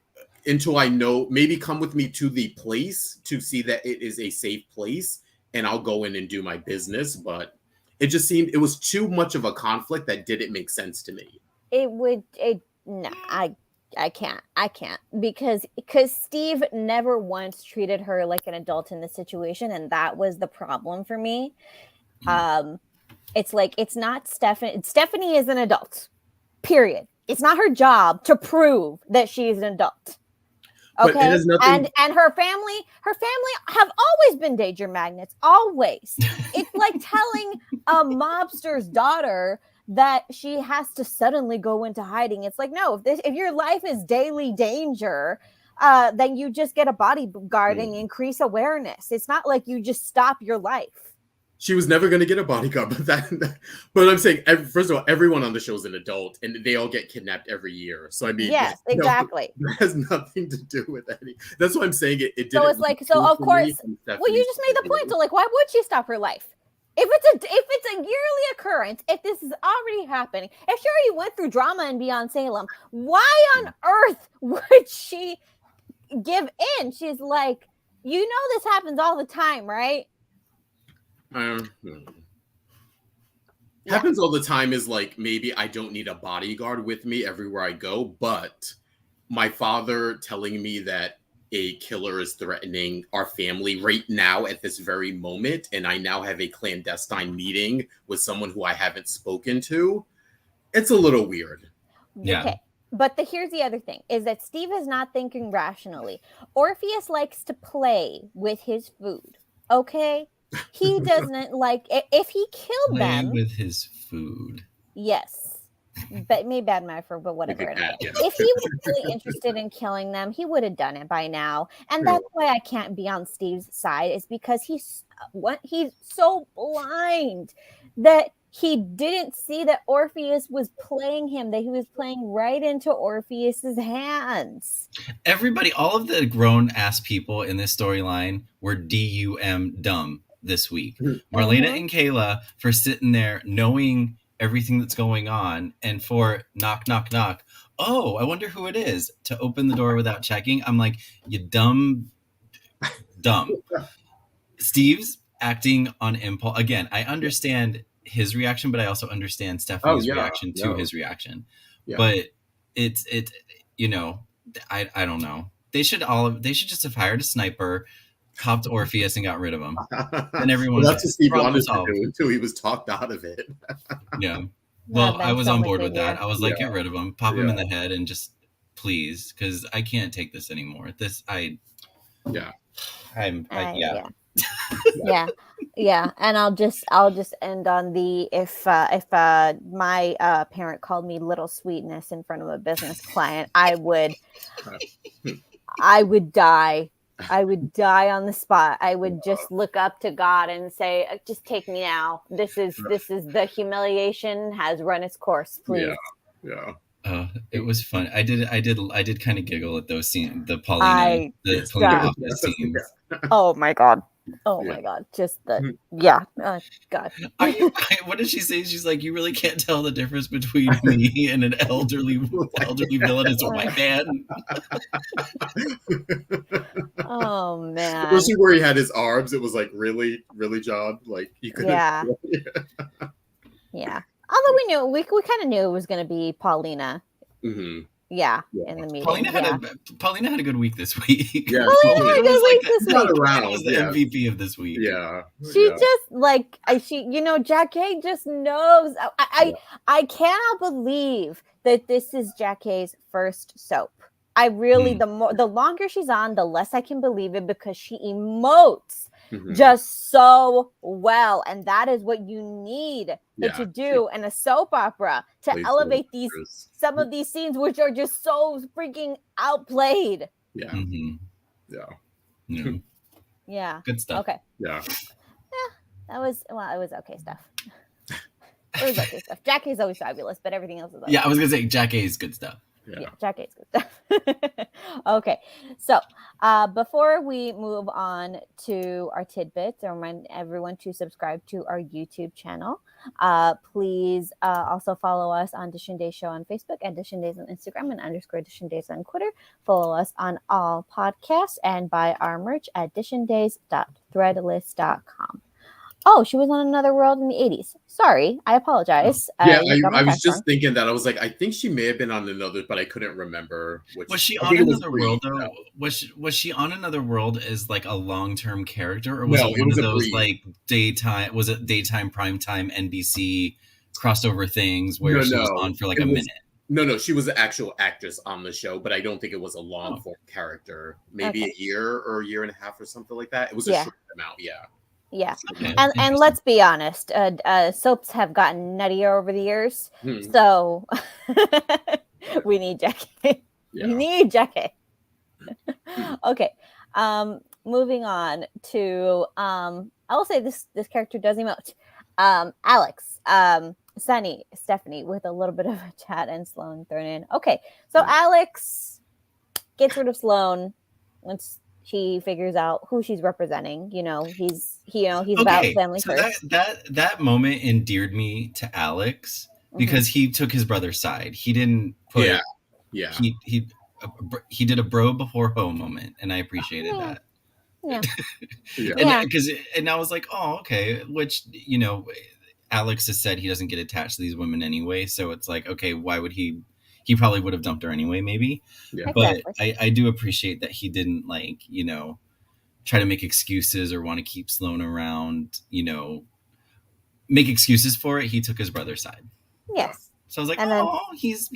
until I know, maybe come with me to the place to see that it is a safe place and I'll go in and do my business. But it just seemed, it was too much of a conflict that didn't make sense to me. I can't because Steve never once treated her like an adult in the situation, and that was the problem for me. It's like, it's not Stephanie is an adult, period. It's not her job to prove that she's an adult. Okay, and her family have always been danger magnets, always. It's like telling a mobster's daughter that she has to suddenly go into hiding. It's like, no, if your life is daily danger, then you just get a bodyguard and increase awareness. It's not like you just stop your life. She was never going to get a bodyguard, but I'm saying, first of all, everyone on the show is an adult, and they all get kidnapped every year. So I mean, yes, exactly. That has nothing to do with any. That's why I'm saying it. It didn't. So it's like, so of course, well, you just made the point. So like, why would she stop her life? If it's a yearly occurrence, if this is already happening, if she already went through drama in Beyond Salem, why on earth would she give in? She's like, you know, this happens all the time, right? Happens all the time is like, maybe I don't need a bodyguard with me everywhere I go, but my father telling me that a killer is threatening our family right now at this very moment, and I now have a clandestine meeting with someone who I haven't spoken to, it's a little weird. Yeah. Okay. But here's the other thing, is that Steve is not thinking rationally. Orpheus likes to play with his food, okay? He doesn't like, if he killed them with his food. Yes, but maybe bad metaphor, but whatever. If he was really interested in killing them, he would have done it by now. And that's why I can't be on Steve's side, is because he's so blind that he didn't see that Orpheus was playing him, that he was playing right into Orpheus's hands. Everybody, all of the grown ass people in this storyline were dumb this week. Marlena and Kayla for sitting there knowing everything that's going on, and for knock, knock, knock. Oh, I wonder who it is, to open the door without checking. I'm like, you dumb. Steve's acting on impulse. Again, I understand his reaction, but I also understand Stephanie's reaction to his reaction. Yeah. But it's you know, I don't know. They should just have hired a sniper, copped Orpheus, and got rid of him. And everyone. Well, that's what Steve wanted to do until he was talked out of it. Yeah. Well, I was on board with that. I was like, get rid of him, pop him in the head, and just please, because I can't take this anymore. Yeah, and I'll just end on the if my parent called me little sweetness in front of a business client, I would die. I would die on the spot. I would just look up to God and say, just take me now. This is the humiliation has run its course, please. Yeah. It was fun. I did kind of giggle at those scenes, the Paulina office scenes. Oh my God. My God. Just God. What did she say? She's like, you really can't tell the difference between me and an elderly villainous white man. Oh man. Especially where he had his arms, it was like really, really job. Like you could. Yeah. Although we kind of knew it was going to be Paulina. Mm-hmm. Yeah, in the meeting. Paulina had a good week this week. Yeah, Paulina had a good week this week. Paulina was the MVP of this week. Yeah, she just like Jackie just knows. I cannot believe that this is Jackie's first soap. I really the longer she's on, the less I can believe it, because she emotes just so well, and that is what you need to do in a soap opera to elevate some of these scenes, which are just so freaking outplayed. Yeah. Yeah. Good stuff. Okay. Yeah. It was okay stuff. It was okay stuff. Jackie's always fabulous, but everything else is okay. Yeah, I was gonna say Jackie's good stuff. Yeah, Jackie's good stuff. Okay, so before we move on to our tidbits, I remind everyone to subscribe to our YouTube channel. Please also follow us on Dishin Days Show on Facebook, and Dishin Days on Instagram, and _Dishin Days on Twitter. Follow us on all podcasts, and buy our merch at dishindays.threadless.com. Oh, she was on Another World in the 80s. Sorry, I apologize. Yeah, I was just thinking that. I was like, I think she may have been on Another, but I couldn't remember which. Was she on Another World though? Was she on Another World as like a long-term character, or was it one of those like daytime? Was it daytime, primetime, NBC crossover things where she was on for like a minute? No, she was an actual actress on the show, but I don't think it was a long form character. Maybe a year or a year and a half or something like that. It was a short amount, Yeah, and let's be honest, soaps have gotten nuttier over the years, so we need Jackie. We need Jackie. Okay, moving on to I will say this character does emote. Alex, Sonny, Stephanie, with a little bit of a chat and Sloan thrown in. Okay, so Alex gets rid of Sloan once she figures out who she's representing. He's about family so first. That moment endeared me to Alex because he took his brother's side. He didn't put he did a bro before hoe moment, and I appreciated that. Yeah. And I was like, oh, okay. Which, Alex has said he doesn't get attached to these women anyway. So it's like, okay, why would he probably would have dumped her anyway, maybe. Yeah. But I do appreciate that he didn't try to make excuses or want to keep Sloan around, make excuses for it. He took his brother's side. Yes. So I was like, he's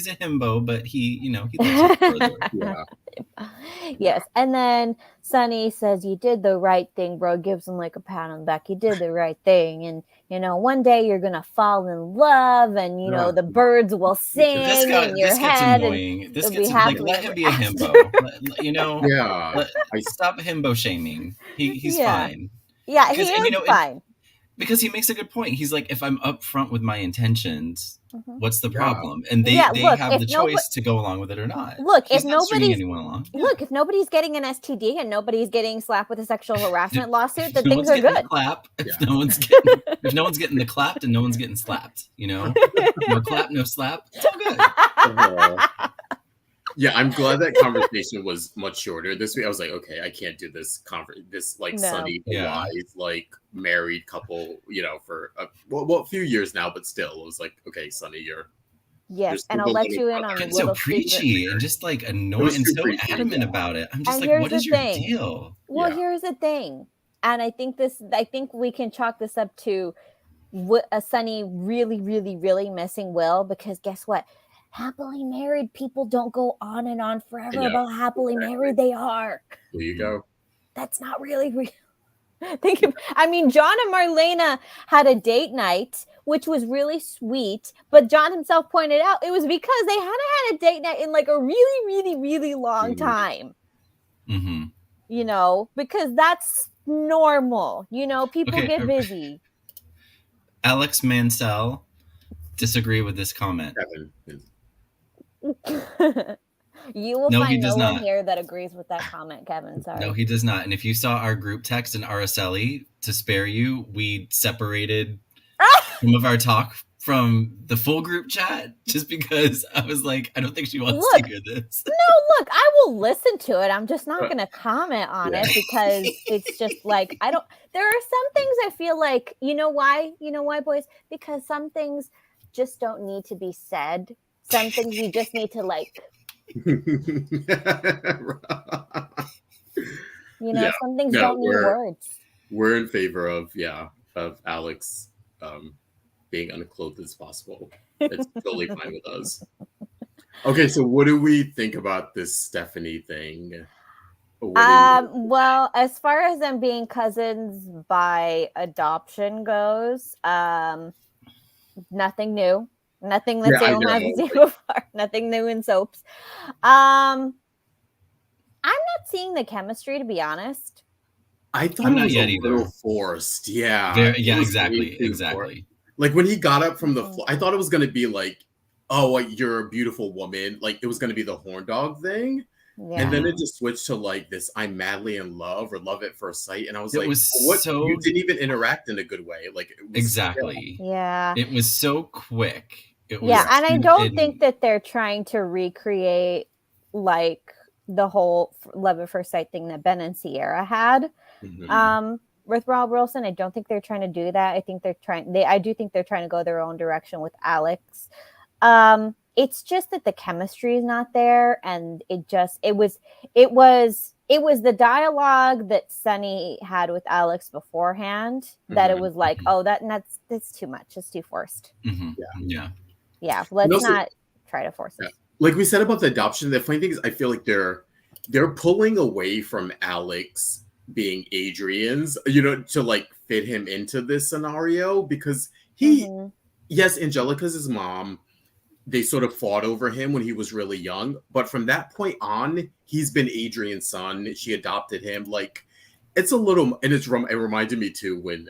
a himbo, but he loves his brother. Yeah. Yes. And then Sonny says, you did the right thing, bro. Gives him like a pat on the back. You did the right thing. And, one day you're going to fall in love and, the birds will sing in your head. Annoying. This gets like, let him be a himbo. Stop himbo shaming. He's fine. Yeah, he is fine. Because he makes a good point. He's like, if I'm upfront with my intentions, what's the problem? And they have the choice to go along with it or not. Look, if nobody's if nobody's getting an STD and nobody's getting slapped with a sexual harassment lawsuit, then things are good. If no one's getting the clapped and no one's getting slapped, no clap, no slap, it's all good. Yeah, I'm glad that conversation was much shorter this week. I was like, okay, I can't do this Sonny wise, married couple, for a few years now, but still, it was like, okay, Sonny, you're. Yes, and I'll let you in on a little so preachy and just annoying and so adamant about it. I'm just like, what is your deal? Well, here's the thing, and I think we can chalk this up to Sonny really, really, really missing Will, because guess what? Happily married people don't go on and on forever about happily married they are. There you go. That's not really real. John and Marlena had a date night, which was really sweet, but John himself pointed out it was because they hadn't had a date night in a really, really, really long time. Mm-hmm. Because that's normal. People get busy. Alex Mansell, disagree with this comment. You will find no one here that agrees with that comment, Kevin. Sorry. No, he does not. And if you saw our group text in Araceli, to spare you, we separated some of our talk from the full group chat just because I was like, I don't think she wants to hear this. No, look, I will listen to it. I'm just not going to comment on it because it's just like, there are some things I feel like, you know why, boys? Because some things just don't need to be said. Some things you just need to some things don't need words. We're in favor of Alex being unclothed as possible. It's totally fine with us. Okay, so what do we think about this Stephanie thing? Well, as far as them being cousins by adoption goes, nothing new. Nothing that Salem hasn't seen before. Nothing new in soaps. I'm not seeing the chemistry, to be honest. I thought it was a little forced. Yeah. Exactly. Like when he got up from the floor, I thought it was going to be like, oh, you're a beautiful woman. Like it was going to be the horn dog thing. Yeah. And then it just switched to this I'm madly in love or love at first sight. And I was you didn't even interact in a good way. Exactly. Yeah. It was so quick. And I don't think that they're trying to recreate the whole love at first sight thing that Ben and Sierra had with Rob Wilson. I don't think they're trying to do that. I think I do think they're trying to go their own direction with Alex. It's just that the chemistry is not there, and it was the dialogue that Sonny had with Alex beforehand that it was like, oh, that's too much. It's too forced. Yeah. Let's not try to force it. Like we said about the adoption, the funny thing is, I feel like they're pulling away from Alex being Adrian's, to fit him into this scenario because yes, Angelica's his mom. they sort of fought over him when he was really young. But from that point on, he's been Adrian's son. She adopted him. Like, it's a little, and it reminded me too when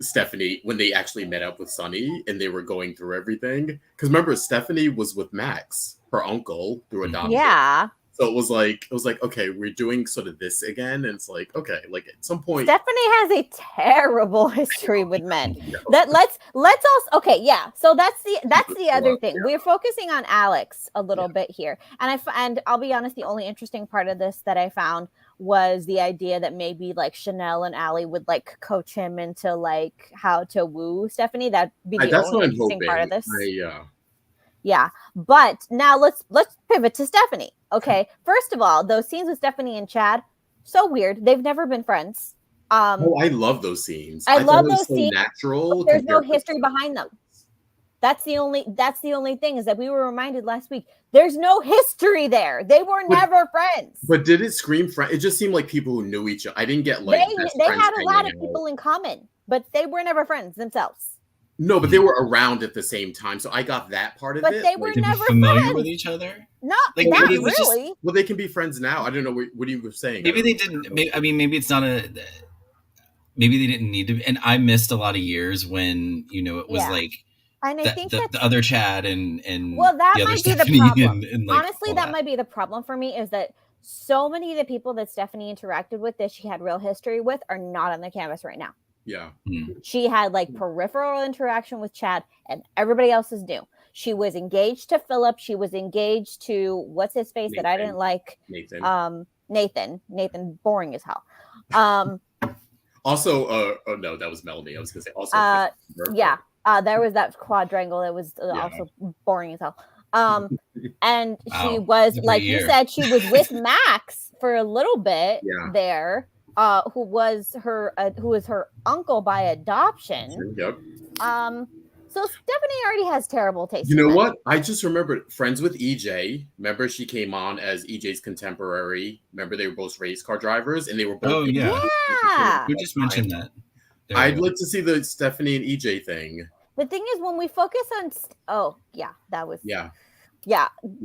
Stephanie, when they actually met up with Sonny and they were going through everything. Because remember, Stephanie was with Max, her uncle, through adoption. Yeah. So it was like, okay, we're doing sort of this again. And it's like, okay, like at some point. Stephanie has a terrible history with men. That let's also, okay, yeah. So that's the other thing. Yeah. We're focusing on Alex a little bit here. And I'll be honest, the only interesting part of this that I found was the idea that maybe like Chanel and Allie would like coach him into like how to woo Stephanie. That'd be the only interesting part of this. Yeah, but now let's pivot to Stephanie. Okay, first of all, those scenes with Stephanie and Chad, so weird. They've never been friends. I love those scenes. I love those scenes. Natural. There's no history behind them. That's the only thing is that we were reminded last week. There's no history there. They were never friends. But did it scream friend? It just seemed like people who knew each other. I didn't get like they had a lot of people in common, but they were never friends themselves. No, but they were around at the same time, so I got that part of it. But they were never familiar friends with each other. No, like, not really. Well, they can be friends now. I don't know what you were saying. Maybe they didn't. Maybe it's not a. Maybe they didn't need to. And I missed a lot of years when it was like. And I think the other Chad and well, that the might be the problem. And like, honestly, that might be the problem for me is that so many of the people that Stephanie interacted with that she had real history with are not on the canvas right now. Yeah. She had like peripheral interaction with Chad and everybody else is new. She was engaged to Philip. She was engaged to what's his face Nathan. That I didn't like. Nathan. Nathan, boring as hell. Also, oh no, that was Melanie. I was gonna say also. Yeah. There was that quadrangle that was also boring as hell. And she was like you said, she was with Max for a little bit there. Who was her uncle by adoption. Yep. So Stephanie already has terrible taste. You know what? I just remembered Friends with EJ. Remember she came on as EJ's contemporary. Remember they were both race car drivers and they were both. Oh yeah. Who just mentioned that? I'd like to see the Stephanie and EJ thing. The thing is when we focus on that was yeah.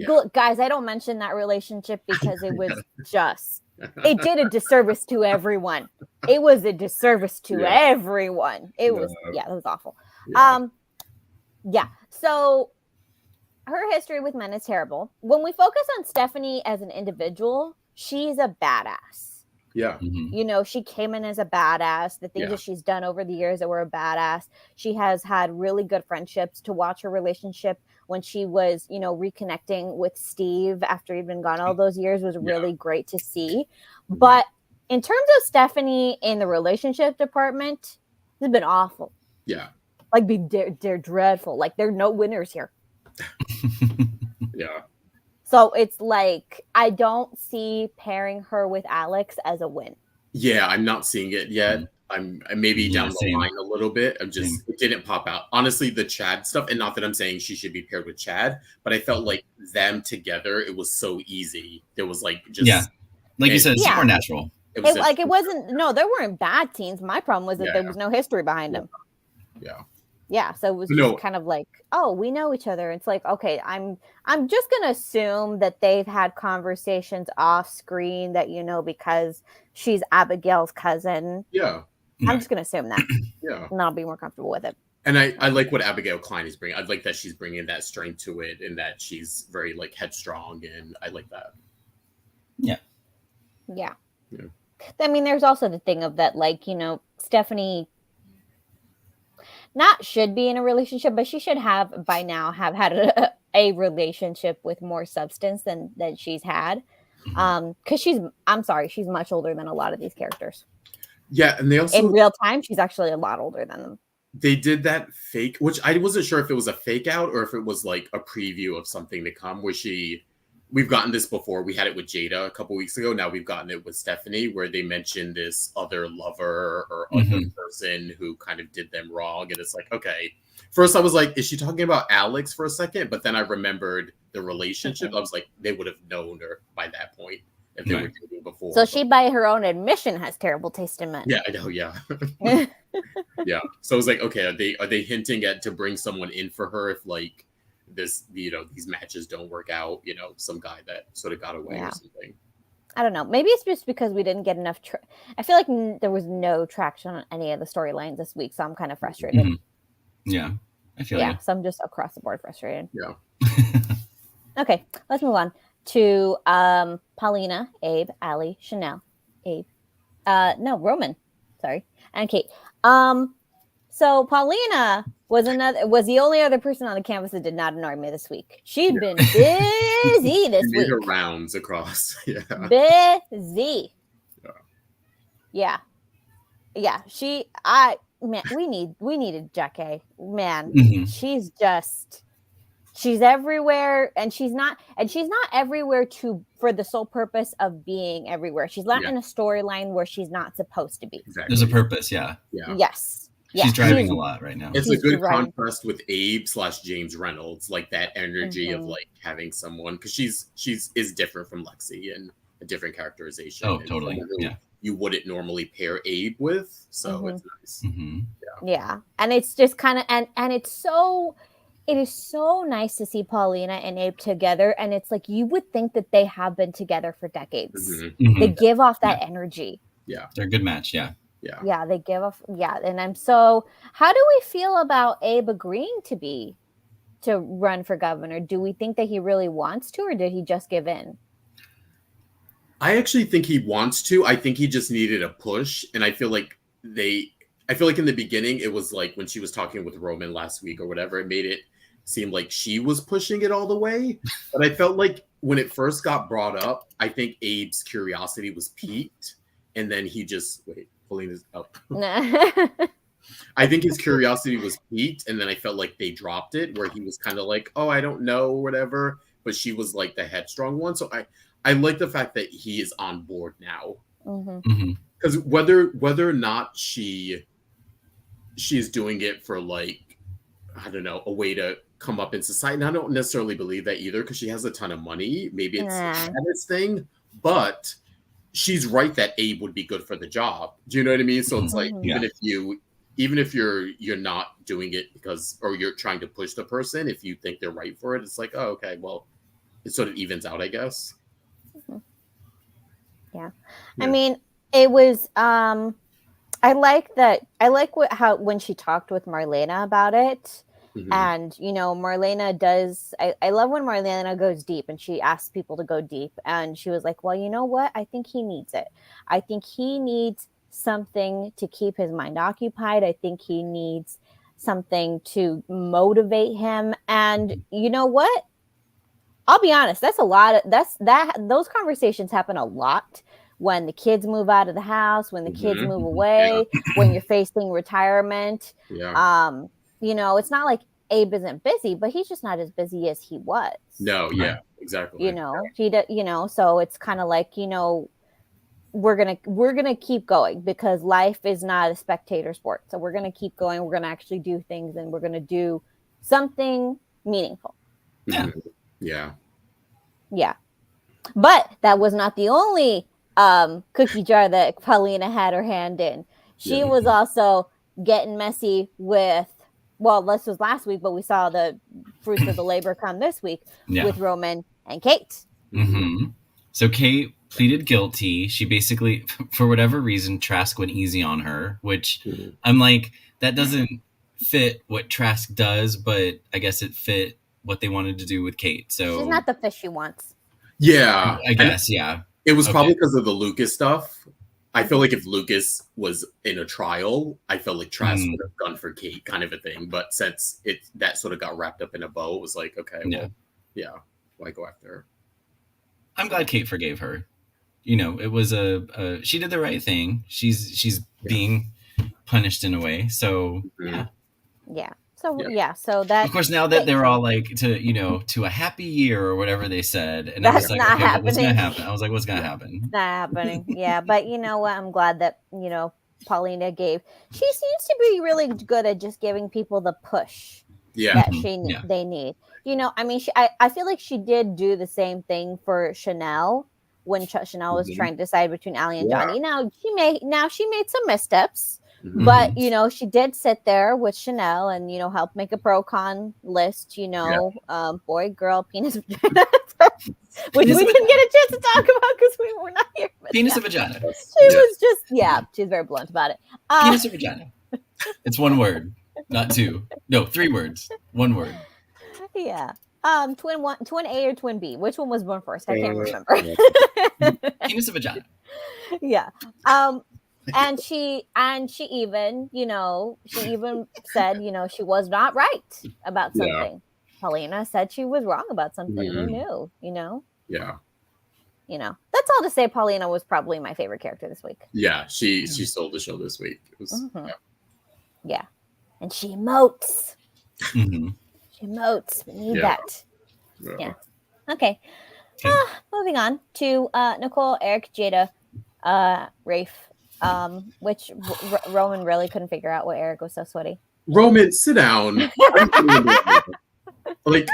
Look, guys, I don't mention that relationship because it was just it did a disservice to everyone. It was a disservice to everyone. It was that was awful. So her history with men is terrible. When we focus on Stephanie as an individual, she's a badass. Yeah. Mm-hmm. She came in as a badass. The things that she's done over the years that were a badass. She has had really good friendships. To watch her relationship when she was, reconnecting with Steve after he'd been gone all those years was really great to see. But in terms of Stephanie in the relationship department, it's been awful. Yeah. Like they're dreadful. Like there are no winners here. Yeah. So it's like I don't see pairing her with Alex as a win. Yeah, I'm not seeing it yet. I'm maybe down the line a little bit. It didn't pop out. Honestly, the Chad stuff, and not that I'm saying she should be paired with Chad, but I felt like them together, it was so easy. There was like just like you said, it's more natural. It wasn't. No, there weren't bad scenes. My problem was that there was no history behind them. Yeah, so it was just kind of like, oh, we know each other. It's like, okay, I'm just gonna assume that they've had conversations off screen that because she's Abigail's cousin. Yeah, I'm just gonna assume that. Yeah, and I'll be more comfortable with it. And I like what Abigail Klein is bringing. I like that she's bringing that strength to it, and that she's very like headstrong, and I like that. Yeah. I mean, there's also the thing of that, like Stephanie. Not should be in a relationship, but she should have by now have had a relationship with more substance than she's had. Because she's much older than a lot of these characters. Yeah, and they also in real time, she's actually a lot older than them. They did that fake, which I wasn't sure if it was a fake out or if it was like a preview of something to come. Where we've gotten this before. We had it with Jada a couple weeks ago. Now we've gotten it with Stephanie, where they mentioned this other lover or other person who kind of did them wrong. And it's like, okay. First I was like, is she talking about Alex for a second? But then I rememred the relationship. I was like, they would have known her by that point if they were dating before. So she, by her own admission, has terrible taste in men. Yeah, I know. Yeah. Yeah. So I was like, okay, are they hinting to bring someone in for her if like these matches don't work out. Some guy that sort of got away or something. I don't know. Maybe it's just because we didn't get enough. I feel like there was no traction on any of the storylines this week, so I'm kind of frustrated. Yeah, I feel you. So I'm just across the board frustrated. Yeah. Okay, let's move on to Paulina, Abe, Allie, Chanel, Abe. Roman. Sorry, and Kate. So Paulina was the only other person on the campus that did not annoy me this week. She'd been busy this week. Made her rounds across. Yeah. Busy. Yeah. We needed Jackie. Man, she's everywhere, and she's not everywhere for the sole purpose of being everywhere. She's not in a storyline where she's not supposed to be. Exactly. There's a purpose, yeah. Yes. She's driving a lot right now. It's a good contrast with Abe / James Reynolds, like that energy of like having someone, because she's different from Lexie and a different characterization. Oh, totally. Yeah. You wouldn't normally pair Abe with, so it's nice. Yeah, and it's just kind of and it is so nice to see Paulina and Abe together, and it's like you would think that they have been together for decades. They give off that energy. Yeah, they're a good match. Yeah. Yeah, they give off. Yeah, and how do we feel about Abe agreeing to run for governor? Do we think that he really wants to, or did he just give in? I actually think he wants to. I think he just needed a push, and I feel like in the beginning it was like when she was talking with Roman last week or whatever, it made it seem like she was pushing it all the way. But I felt like when it first got brought up, I think Abe's curiosity was piqued, and then he just Paulina's up. I think his curiosity was piqued, and then I felt like they dropped it, where he was kind of like, "Oh, I don't know," or whatever. But she was like the headstrong one, so I like the fact that he is on board now, because whether or not she is doing it for like, I don't know, a way to come up in society. And I don't necessarily believe that either, because she has a ton of money. Maybe it's a status thing, but she's right that Abe would be good for the job. Do you know what I mean? So it's like even if you're not doing it or you're trying to push the person, if you think they're right for it, it's like, oh, okay, well, it sort of evens out, I guess. Yeah. I mean, it was I like when she talked with Marlena about it. And Marlena does. I love when Marlena goes deep, and she asks people to go deep. And she was like, "Well, you know what? I think he needs it. I think he needs something to keep his mind occupied. I think he needs something to motivate him. And you know what? I'll be honest. Those conversations happen a lot when the kids move out of the house, when the kids move away, when you're facing retirement. Yeah. It's not like Abe isn't busy, but he's just not as busy as he was. No, yeah, exactly. So it's kind of like, we're gonna keep going, because life is not a spectator sport. So we're gonna keep going. We're gonna actually do things, and we're gonna do something meaningful. Yeah. Yeah. But that was not the only cookie jar that Paulina had her hand in. She was also getting messy with. Well, this was last week, but we saw the fruits of the labor come this week with Roman and Kate. So Kate pleaded guilty. She basically, for whatever reason, Trask went easy on her, which I'm like, that doesn't fit what Trask does, but I guess it fit what they wanted to do with Kate. So she's not the fish she wants. Yeah. I guess, yeah. It was probably because of the Lucas stuff. I feel like if Lucas was in a trial, I felt like Trask would have gone for Kate, kind of a thing. But since that sort of got wrapped up in a bow, it was like, okay, why go after her? I'm glad Kate forgave her. It was she did the right thing. She's being punished in a way. So yeah. So that, of course, now that they're all like to a happy year or whatever they said, and that's I was like, not okay, happening. What's gonna happen? I was like, what's gonna happen? It's not happening. Yeah, but you know what? I'm glad that Paulina gave. She seems to be really good at just giving people the push that they need. I mean, I feel like she did do the same thing for Chanel when Chanel was trying to decide between Allie and Johnny. Now she made some missteps, But, you know, she did sit there with Chanel and, you know, help make a pro-con list, you know, boy, girl, penis, vagina, which we didn't get a chance to talk about because we were not here. Penis and vagina. She was just, she's very blunt about it. Penis and vagina. It's one word, not two. No, 3 words. 1 word. Yeah. Twin A or twin B? Which one was born first? I can't remember. Penis and vagina. Yeah. And she even, you know, she even said, you know, she was not right about something. Yeah. Paulina said she was wrong about something. We knew, you know? Yeah. You know, that's all to say Paulina was probably my favorite character this week. Yeah, she stole the show this week. It was, yeah. And she emotes. She emotes. We need that. Yeah. Okay. Moving on to Nicole, Eric, Jada, Rafe. Which Roman really couldn't figure out why Eric was so sweaty. Roman, sit down. Like,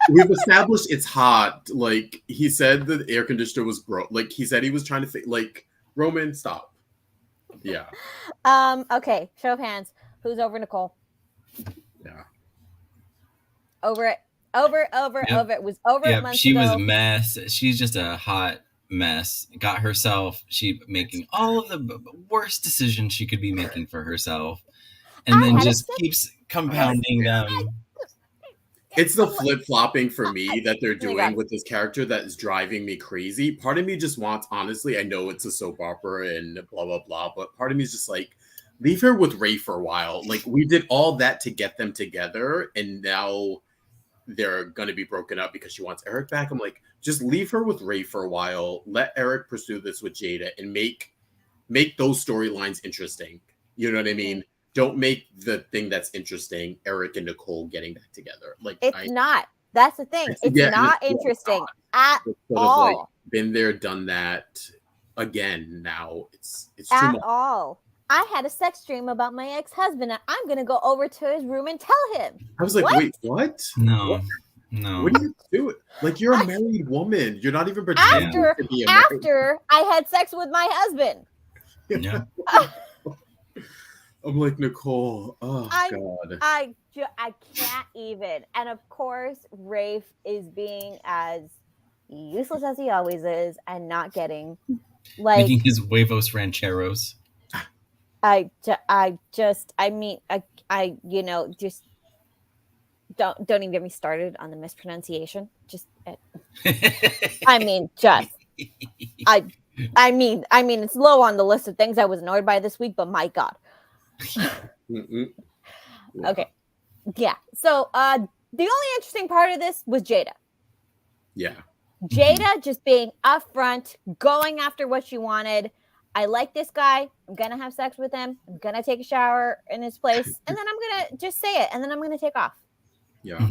we've established it's hot. Like, he said the air conditioner was broke. Like, he said he was trying to like, Roman, stop. Yeah. Okay. Show of hands. Who's over Nicole? Yeah. Over it. Over it. Was over it months she ago. Was a mess. She's just a hot mess. Got herself, she making all of the worst decisions she could be making for herself, and then just keeps compounding them. It's the flip-flopping for me that they're doing with this character that is driving me crazy. Part of me just wants, honestly, I know it's a soap opera and blah blah blah, but part of me is just like, leave her with Ray for a while. Like, we did all that to get them together, and now they're gonna be broken up because she wants Eric back. I'm like, just leave her with Ray for a while. Let Eric pursue this with Jada and make those storylines interesting. You know what I mean? Don't make the thing that's interesting Eric and Nicole getting back together. Like, it's not. That's the thing. It's not interesting at all. Like, been there, done that again. Now it's too at much. all. I had a sex dream about my ex-husband, and I'm going to go over to his room and tell him. I was like, what? Wait, what? No. What are you doing? Like, you're a married woman. You're not even pretending to be a married After I had sex with my husband. Yeah. I'm like, Nicole, God. I can't even. And of course, Rafe is being as useless as he always is and not getting, like... Making his huevos rancheros. I you know, just don't even get me started on the mispronunciation. I mean, it's low on the list of things I was annoyed by this week, but my God. Okay. Yeah. So, the only interesting part of this was Jada. Yeah. Jada just being upfront, going after what she wanted. I like this guy. I'm going to have sex with him. I'm going to take a shower in his place. And then I'm going to just say it. And then I'm going to take off. Yeah.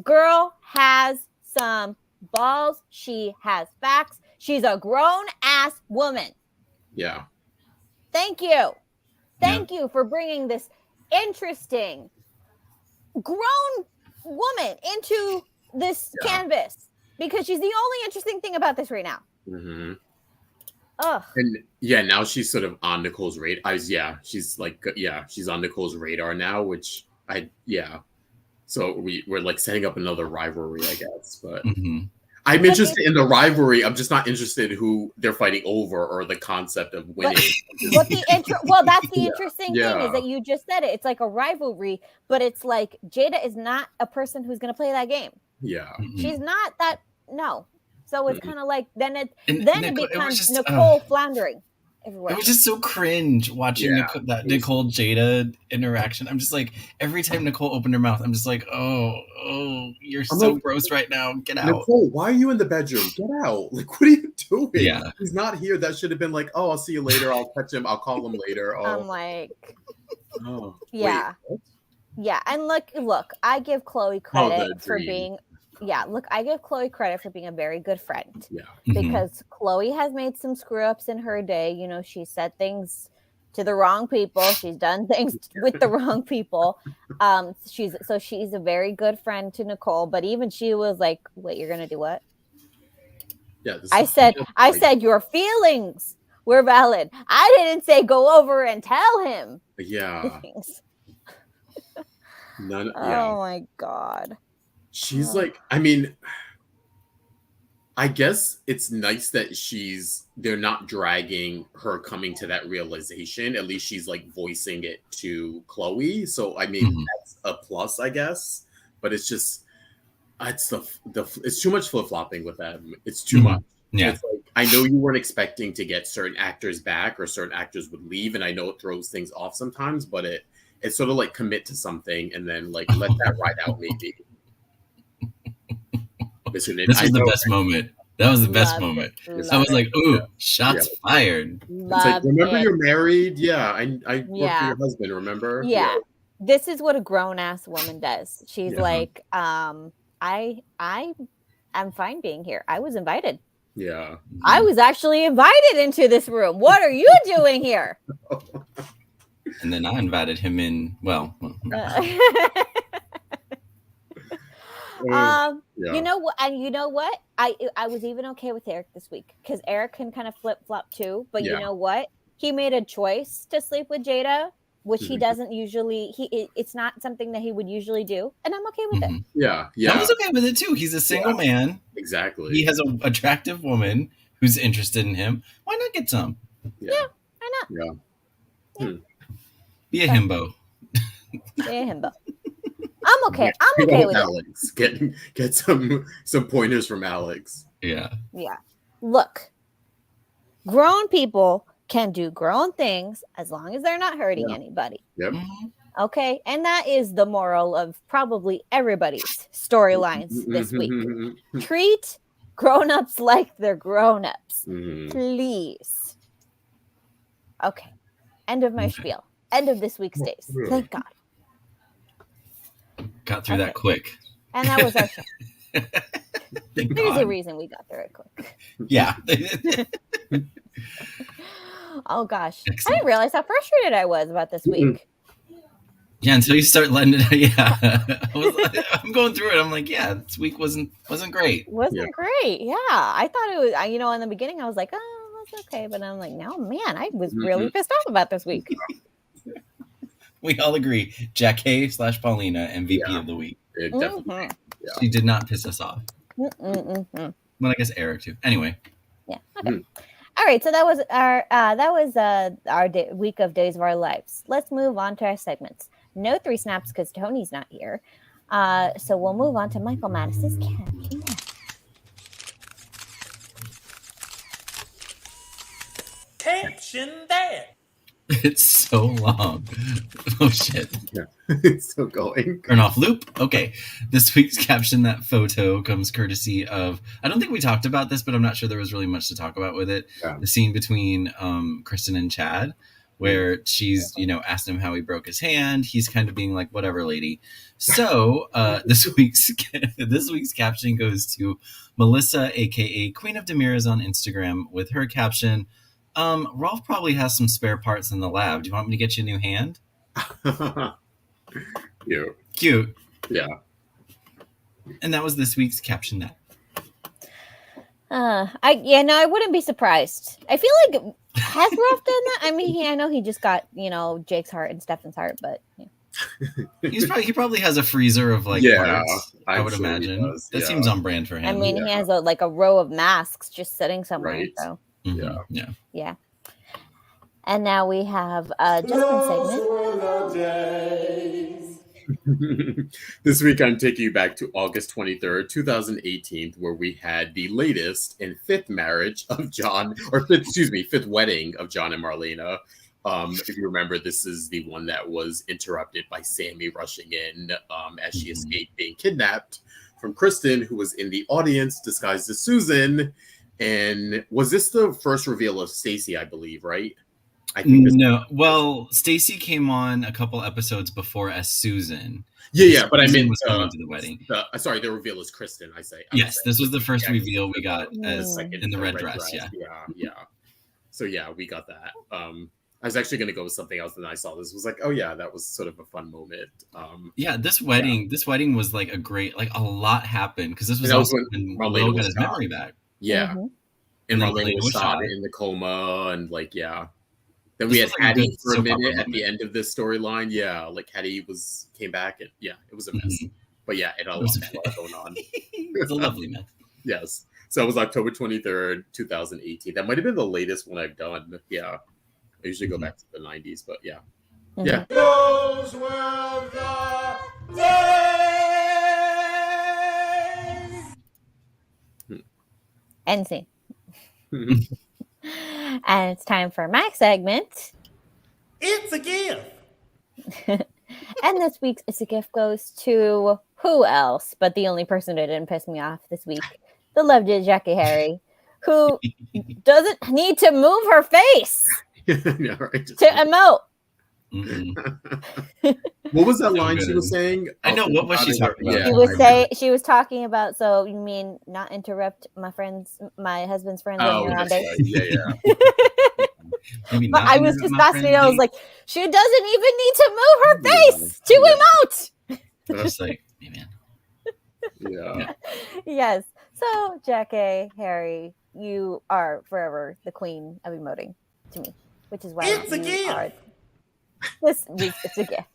Girl has some balls. She has facts. She's a grown ass woman. Yeah. Thank you. Thank you for bringing this interesting grown woman into this canvas, because she's the only interesting thing about this right now. Ugh. And now she's sort of on Nicole's radar. She's like, she's on Nicole's radar now, which so we're like setting up another rivalry, I guess. But I'm interested in the rivalry. I'm just not interested in who they're fighting over or the concept of winning. That's the interesting thing is that you just said it. It's like a rivalry, but it's like Jada is not a person who's going to play that game. Yeah. She's not that. No. So it's kind of like it becomes Nicole floundering everywhere. It was just so cringe watching that Nicole Jada interaction. I'm just like, every time Nicole opened her mouth, I'm just like, oh, you're so gross right now. Get out. Nicole, why are you in the bedroom? Get out. Like, what are you doing? Yeah. He's not here. That should have been like, oh, I'll see you later. I'll catch him. I'll call him later. Oh. I'm like, yeah. Wait, yeah. And look, I give Chloe credit for being... Yeah, look, I give Chloe credit for being a very good friend. Yeah. Because Chloe has made some screw ups in her day. You know, she said things to the wrong people. She's done things with the wrong people. She's a very good friend to Nicole. But even she was like, "Wait, you're gonna do what?" Yeah. I said your feelings we're valid. I didn't say go over and tell him. Yeah. Things. None. Oh Yeah. my God. She's like, I mean, I guess it's nice that they're not dragging her coming to that realization. At least she's like voicing it to Chloe. So, I mean, that's a plus, I guess. But it's just, it's it's too much flip-flopping with them. It's too much. Yeah. It's like, I know you weren't expecting to get certain actors back or certain actors would leave. And I know it throws things off sometimes, but it's sort of like commit to something and then like let that ride out maybe. This was the best moment. That was the best moment. I was like, ooh, shots fired. It's like, remember you're married? Yeah, I work for your husband, remember? Yeah. This is what a grown-ass woman does. She's like, I'm fine being here. I was invited. Yeah. I was actually invited into this room. What are you doing here? And then I invited him in. Well. You know what? And you know what? I was even okay with Eric this week because Eric can kind of flip flop too. But you know what? He made a choice to sleep with Jada, which he doesn't usually. It's not something that he would usually do, and I'm okay with it. Yeah. I was okay with it too. He's a single man. Exactly. He has an attractive woman who's interested in him. Why not get some? Yeah. Why not? Yeah. Be a himbo. Be a himbo. I'm okay. I'm okay with Alex. Get some pointers from Alex. Yeah. Yeah. Look, grown people can do grown things as long as they're not hurting anybody. Yep. Okay. And that is the moral of probably everybody's storylines this week. Treat grown-ups like they're grown-ups. Please. Okay. End of my spiel. End of this week's days. Thank God. Got through that quick. And that was our show. Thank There's God. a reason we got through it quick. Yeah. Oh gosh. Excellent. I didn't realize how frustrated I was about this week. Yeah, until you start letting it out. Yeah. I'm going through it. I'm like, yeah, this week wasn't great. Wasn't great. Yeah. I thought it was, in the beginning I was like, oh, that's okay. But I'm like, no, man, I was really pissed off about this week. We all agree. Jackie/Paulina, MVP of the week. Definitely. She did not piss us off. But I guess Eric too. Anyway. Yeah. Okay. All right. So that was our week of Days of Our Lives. Let's move on to our segments. No 3 snaps because Tony's not here. So we'll move on to Michael Mattis's Caption. Caption that. It's so long. Oh, shit. Yeah, it's still going. Turn off loop. Okay. This week's Caption That Photo comes courtesy of, I don't think we talked about this, but I'm not sure there was really much to talk about with it. Yeah. The scene between Kristen and Chad, where she's, asked him how he broke his hand. He's kind of being like, whatever, lady. So this week's caption goes to Melissa, aka Queen of Demiras on Instagram, with her caption, Rolf probably has some spare parts in the lab. Do you want me to get you a new hand? Cute. Yeah. And that was this week's Caption That. I wouldn't be surprised. I feel like has Rolf done that? I mean, I know he just got, Jake's heart and Stefan's heart, but he probably has a freezer of parts, I would imagine. That seems on brand for him. I mean, he has a row of masks just sitting somewhere. Right. So. Mm-hmm. Yeah. And now we have Justin's segment. This week I'm taking you back to August 23rd, 2018, where we had the latest and fifth wedding of John and Marlena. If you remember, this is the one that was interrupted by Sammy rushing in as she escaped being kidnapped from Kristen, who was in the audience disguised as Susan. And was this the first reveal of Stacy, I believe, right? I think no. Well, Stacy came on a couple episodes before as Susan. Yeah, but I meant was coming to the wedding. The reveal is Kristen, I say. Yes, this was the first reveal we got as in the red dress. Yeah. So we got that. I was actually going to go with something else, and I saw this. Was like, oh yeah, that was sort of a fun moment. This wedding was a great, a lot happened because this was also when Leo got his memory back. Yeah. And then Marlena was shot in the coma, and like, yeah. Then we had Hattie for a minute at the end of this storyline. Yeah, like Hattie came back, and yeah, it was a mess. But yeah, it had a lot going on. It's a lovely mess. Yes. So it was October 23rd, 2018. That might have been the latest one I've done. Yeah. I usually go back to the 90s, but yeah. Yeah. Those were the days. End scene. And it's time for my segment. It's a gift. And this week's It's a Gift goes to who else but the only person that didn't piss me off this week, the lovely Jackie Harry, who doesn't need to move her face Yeah, right. to emote. What was that line she was saying? I know, what was she talking about? She was talking about, so you mean not interrupt my husband's friends when you're on date? Right. Yeah. But I was just fascinated. I was like, she doesn't even need to move her face to emote. I was like, hey, man. Yeah. Yes. So, Jackie, Harry, you are forever the queen of emoting to me, which is why It's a gift. are this week. It's a gift.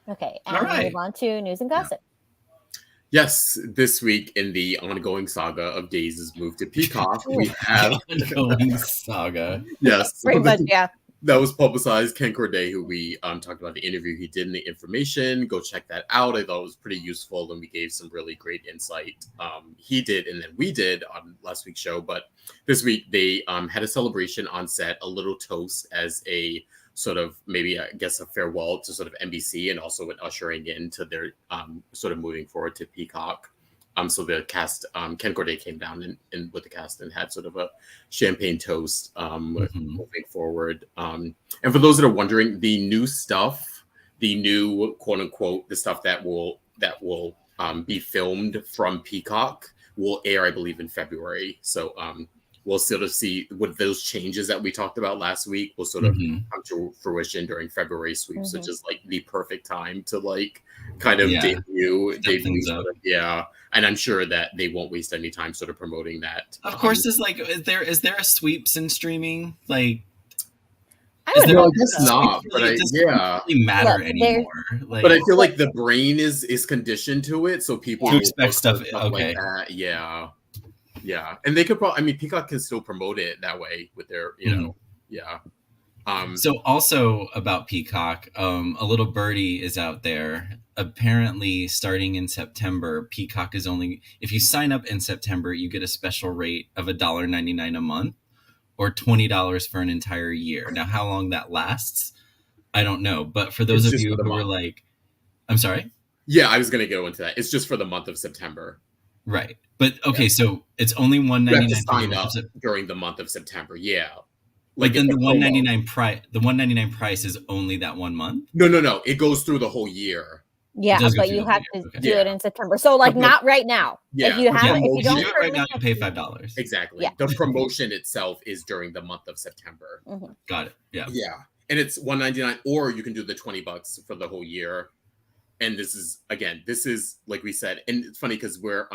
Okay, and All right. move on to news and gossip. Yes, this week in the ongoing saga of Days' move to Peacock, we have ongoing saga. Yes, Pretty much, yeah. That was publicized. Ken Corday, who we talked about the interview he did in the information. Go check that out. I thought it was pretty useful, and we gave some really great insight. He did, and then we did on last week's show. But this week they had a celebration on set, a little toast as a sort of maybe I guess a farewell to sort of NBC, and also an ushering in to their sort of moving forward to Peacock. So the cast, Ken Corday came down and with the cast and had sort of a champagne toast moving forward. And for those that are wondering, the new stuff, the new quote unquote, the stuff that will be filmed from Peacock will air, I believe, in February. So we'll sort of see what those changes that we talked about last week will sort of come to fruition during February sweeps, which is like the perfect time to like kind of debut sort of, and I'm sure that they won't waste any time sort of promoting that. Of course, is there a sweeps in streaming? Like, I guess not, but it doesn't really matter anymore. Like, but I feel like the brain is conditioned to it, so people to expect stuff like that. Yeah, and they could probably. I mean, Peacock can still promote it that way with their, So also about Peacock, a little birdie is out there. Apparently, starting in September, Peacock is only, if you sign up in September, you get a special rate of $1.99 a month or $20 for an entire year. Now, how long that lasts, I don't know. But for those of you who were like, I'm sorry? Yeah, I was going to go into that. It's just for the month of September. Right. But okay, so it's only $1.99 to sign up during the month of September. Yeah. Like then the $1.99 price is only that 1 month? No. It goes through the whole year. Yeah, but you have to do it in September. So like not right now. Yeah. If you have if you don't do it right now, you pay $5. Exactly. Yeah. The promotion itself is during the month of September. Got it. Yeah. Yeah. And it's $1.99, or you can do the $20 for the whole year. And this is like we said, and it's funny because we're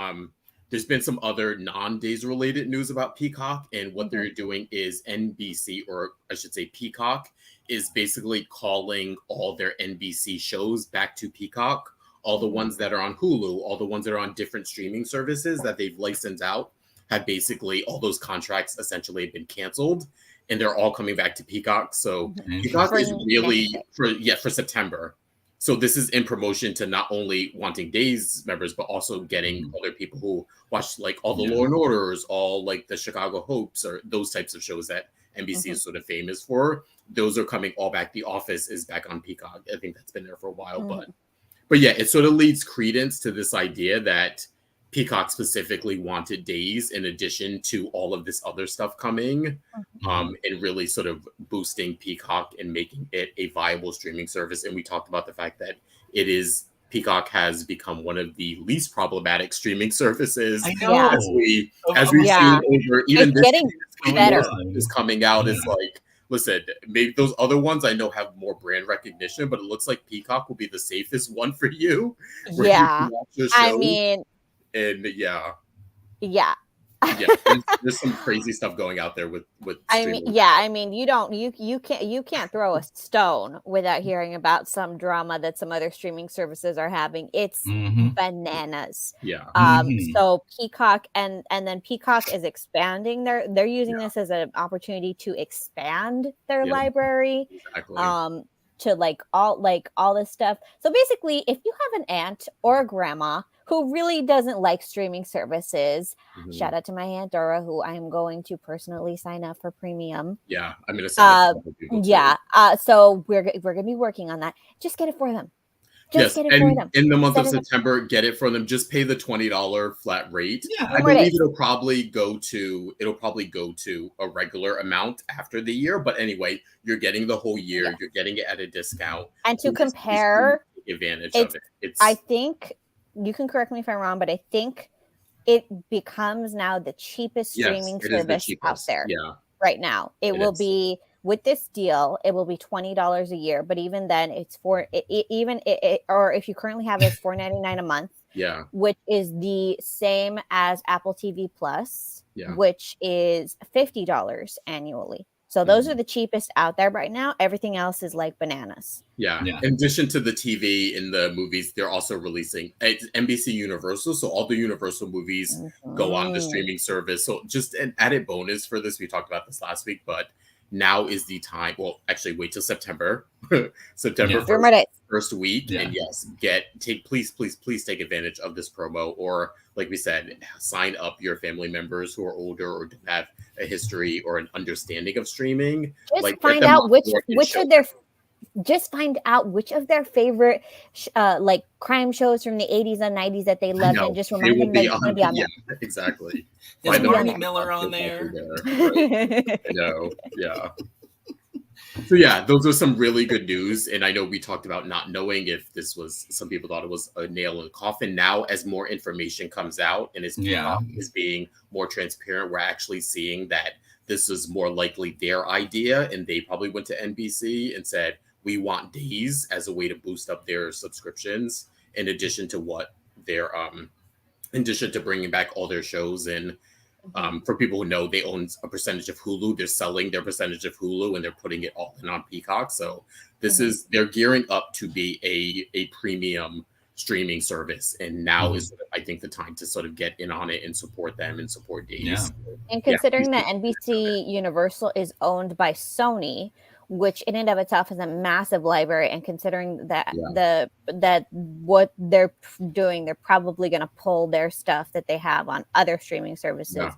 there's been some other non-Days related news about Peacock, and what they're doing is NBC, or I should say Peacock, is basically calling all their NBC shows back to Peacock. All the ones that are on Hulu, all the ones that are on different streaming services that they've licensed out, have basically all those contracts essentially been canceled, and they're all coming back to Peacock. So Peacock is really for September. So this is in promotion to not only wanting Days members, but also getting other people who watch like all the Law and Orders, all like the Chicago Hopes, or those types of shows that NBC is sort of famous for. Those are coming all back. The Office is back on Peacock. I think that's been there for a while, but yeah, it sort of leads credence to this idea that Peacock specifically wanted Days in addition to all of this other stuff coming, and really sort of boosting Peacock and making it a viable streaming service. And we talked about the fact that Peacock has become one of the least problematic streaming services. I know. As we've seen over even it's this getting better. Is coming out is like, listen, maybe those other ones I know have more brand recognition, but it looks like Peacock will be the safest one for you. Yeah. I mean, And yeah, Yeah. there's some crazy stuff going out there with streaming. I mean, you can't throw a stone without hearing about some drama that some other streaming services are having. It's bananas. Yeah. So Peacock and then Peacock is expanding they're using this as an opportunity to expand their library. Exactly. To like all this stuff. So basically, if you have an aunt or a grandma who really doesn't like streaming services, shout out to my aunt Dora, who I am going to personally sign up for premium. Yeah, I'm gonna sign up for people too. So we're gonna be working on that. Just get it for them. Just get it for them. In the month of September, get it for them. Just pay the $20 flat rate. Yeah, I believe it'll probably go to a regular amount after the year. But anyway, you're getting the whole year. Yeah. You're getting it at a discount. And to compare, take advantage of it. I think you can correct me if I'm wrong, but I think it becomes now the cheapest streaming service out there. Yeah. Right now, it will be. With this deal, it will be $20 a year, but even then, it's or if you currently have it, it's $4.99 a month. Yeah, which is the same as Apple TV Plus, which is $50 annually. So those are the cheapest out there right now. Everything else is like bananas. Yeah. In addition to the TV and the movies, they're also releasing NBC Universal. So all the Universal movies go on the streaming service. So just an added bonus for this. We talked about this last week, but now is the time. Well, actually, wait till September. September first week, and please take advantage of this promo. Or, like we said, sign up your family members who are older or don't have a history or an understanding of streaming. Just find out which of their favorite like crime shows from the 80s and 90s that they loved, and just remind them that it's going to be on there. Exactly. Is Marnie Miller on there? Right. No, yeah. So yeah, those are some really good news. And I know we talked about not knowing if this was, some people thought it was a nail in the coffin. Now, as more information comes out and is being more transparent, we're actually seeing that this is more likely their idea, and they probably went to NBC and said, we want days as a way to boost up their subscriptions, in addition to what they're in addition to bringing back all their shows. And for people who know, they own a percentage of Hulu. They're selling their percentage of Hulu and they're putting it all in on Peacock. So this is, they're gearing up to be a premium streaming service. And now is, I think, the time to sort of get in on it and support them and support Days. Yeah. And considering that NBC Universal is owned by Sony, which in and of itself is a massive library, and considering that that what they're doing, they're probably going to pull their stuff that they have on other streaming services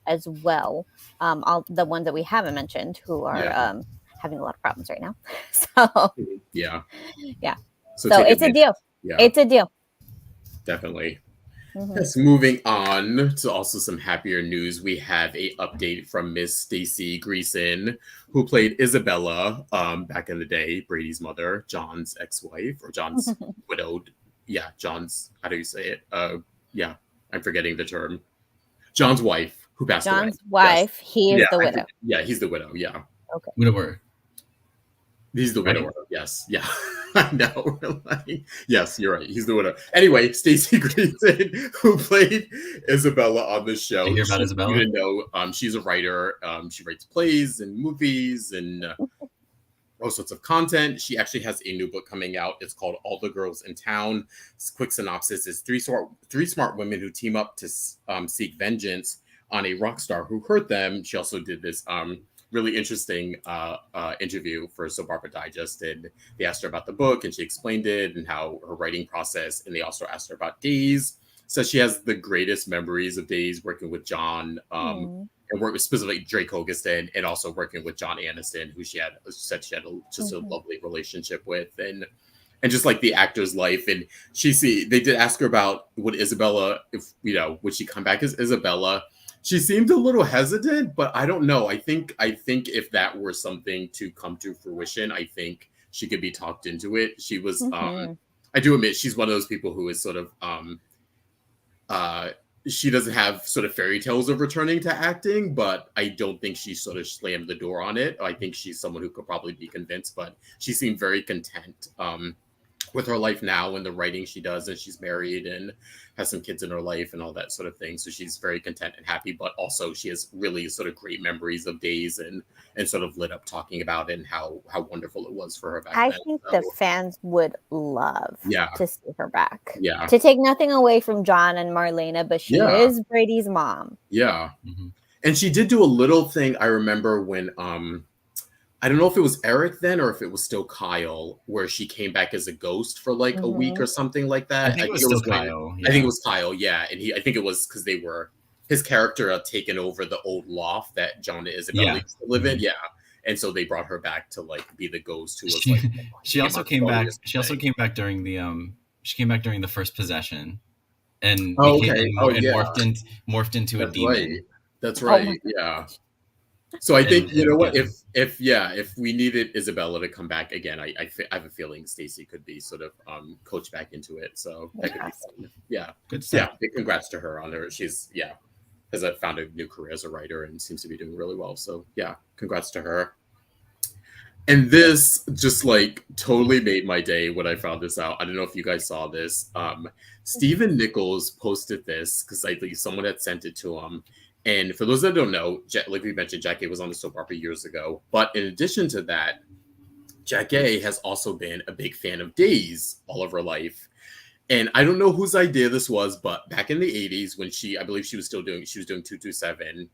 as well. All the ones that we haven't mentioned, who are having a lot of problems right now. So so it's a deal. Yeah. It's a deal. Definitely. Yes, moving on to also some happier news. We have a update from Miss Stacy Greason, who played Isabella back in the day, Brady's mother, John's ex-wife, or John's widowed. Yeah, John's, how do you say it? I'm forgetting the term. John's wife, who passed away. John's wife, he is the widow. He's the widow, Okay. Widower. He's the widower. Yes. Yeah. I know. Yes, you're right. He's the widower. Anyway, Stacy Greason, who played Isabella on the show. I hear about Isabella. You know, she's a writer. She writes plays and movies and all sorts of content. She actually has a new book coming out. It's called All the Girls in Town. Quick synopsis is three smart women who team up to seek vengeance on a rock star who hurt them. She also did this really interesting interview for Soap Opera Digest, and they asked her about the book, and she explained it and how her writing process, and they also asked her about Days. So she has the greatest memories of Days working with John, and work with specifically Drake Hogestyn, and also working with John Aniston, who she said she had just a lovely relationship with, and just like the actor's life. And they did ask her about would Isabella, would she come back as Isabella? She seemed a little hesitant, but I don't know. I think if that were something to come to fruition, I think she could be talked into it. She was, I do admit, she's one of those people who is sort of, she doesn't have sort of fairy tales of returning to acting, but I don't think she sort of slammed the door on it. I think she's someone who could probably be convinced, but she seemed very content with her life now and the writing she does, and she's married and has some kids in her life and all that sort of thing. So she's very content and happy, but also she has really sort of great memories of days and sort of lit up talking about it and how wonderful it was for her back I then. think the fans would love Yeah. to see her back. Yeah. To take nothing away from John and Marlena, but she is Brady's mom. Yeah. And she did do a little thing. I remember when I don't know if it was Eric then or if it was still Kyle, where she came back as a ghost for like a week or something like that. I think it was still Kyle. I think it was Kyle, yeah. And I think it was because they were his character had taken over the old loft that John and Isabel used to live in. Yeah. And so they brought her back to like be the ghost who was like she also came back. She also came back during the she came back during the first possession and morphed into a demon. Right. That's right. Yeah. So I think, you know what, if we needed Isabella to come back again, I have a feeling Stacy could be sort of coached back into it. So that could be fun. Yeah. Good stuff. Yeah. Big congrats to her on her. She's has found a new career as a writer and seems to be doing really well. So yeah, congrats to her. And this just like totally made my day when I found this out. I don't know if you guys saw this. Stephen Nichols posted this because I think someone had sent it to him. And for those that don't know, like we mentioned, Jackie was on the soap opera years ago. But in addition to that, Jackie has also been a big fan of Days all of her life. And I don't know whose idea this was, but back in the 80s when I believe she was doing 227,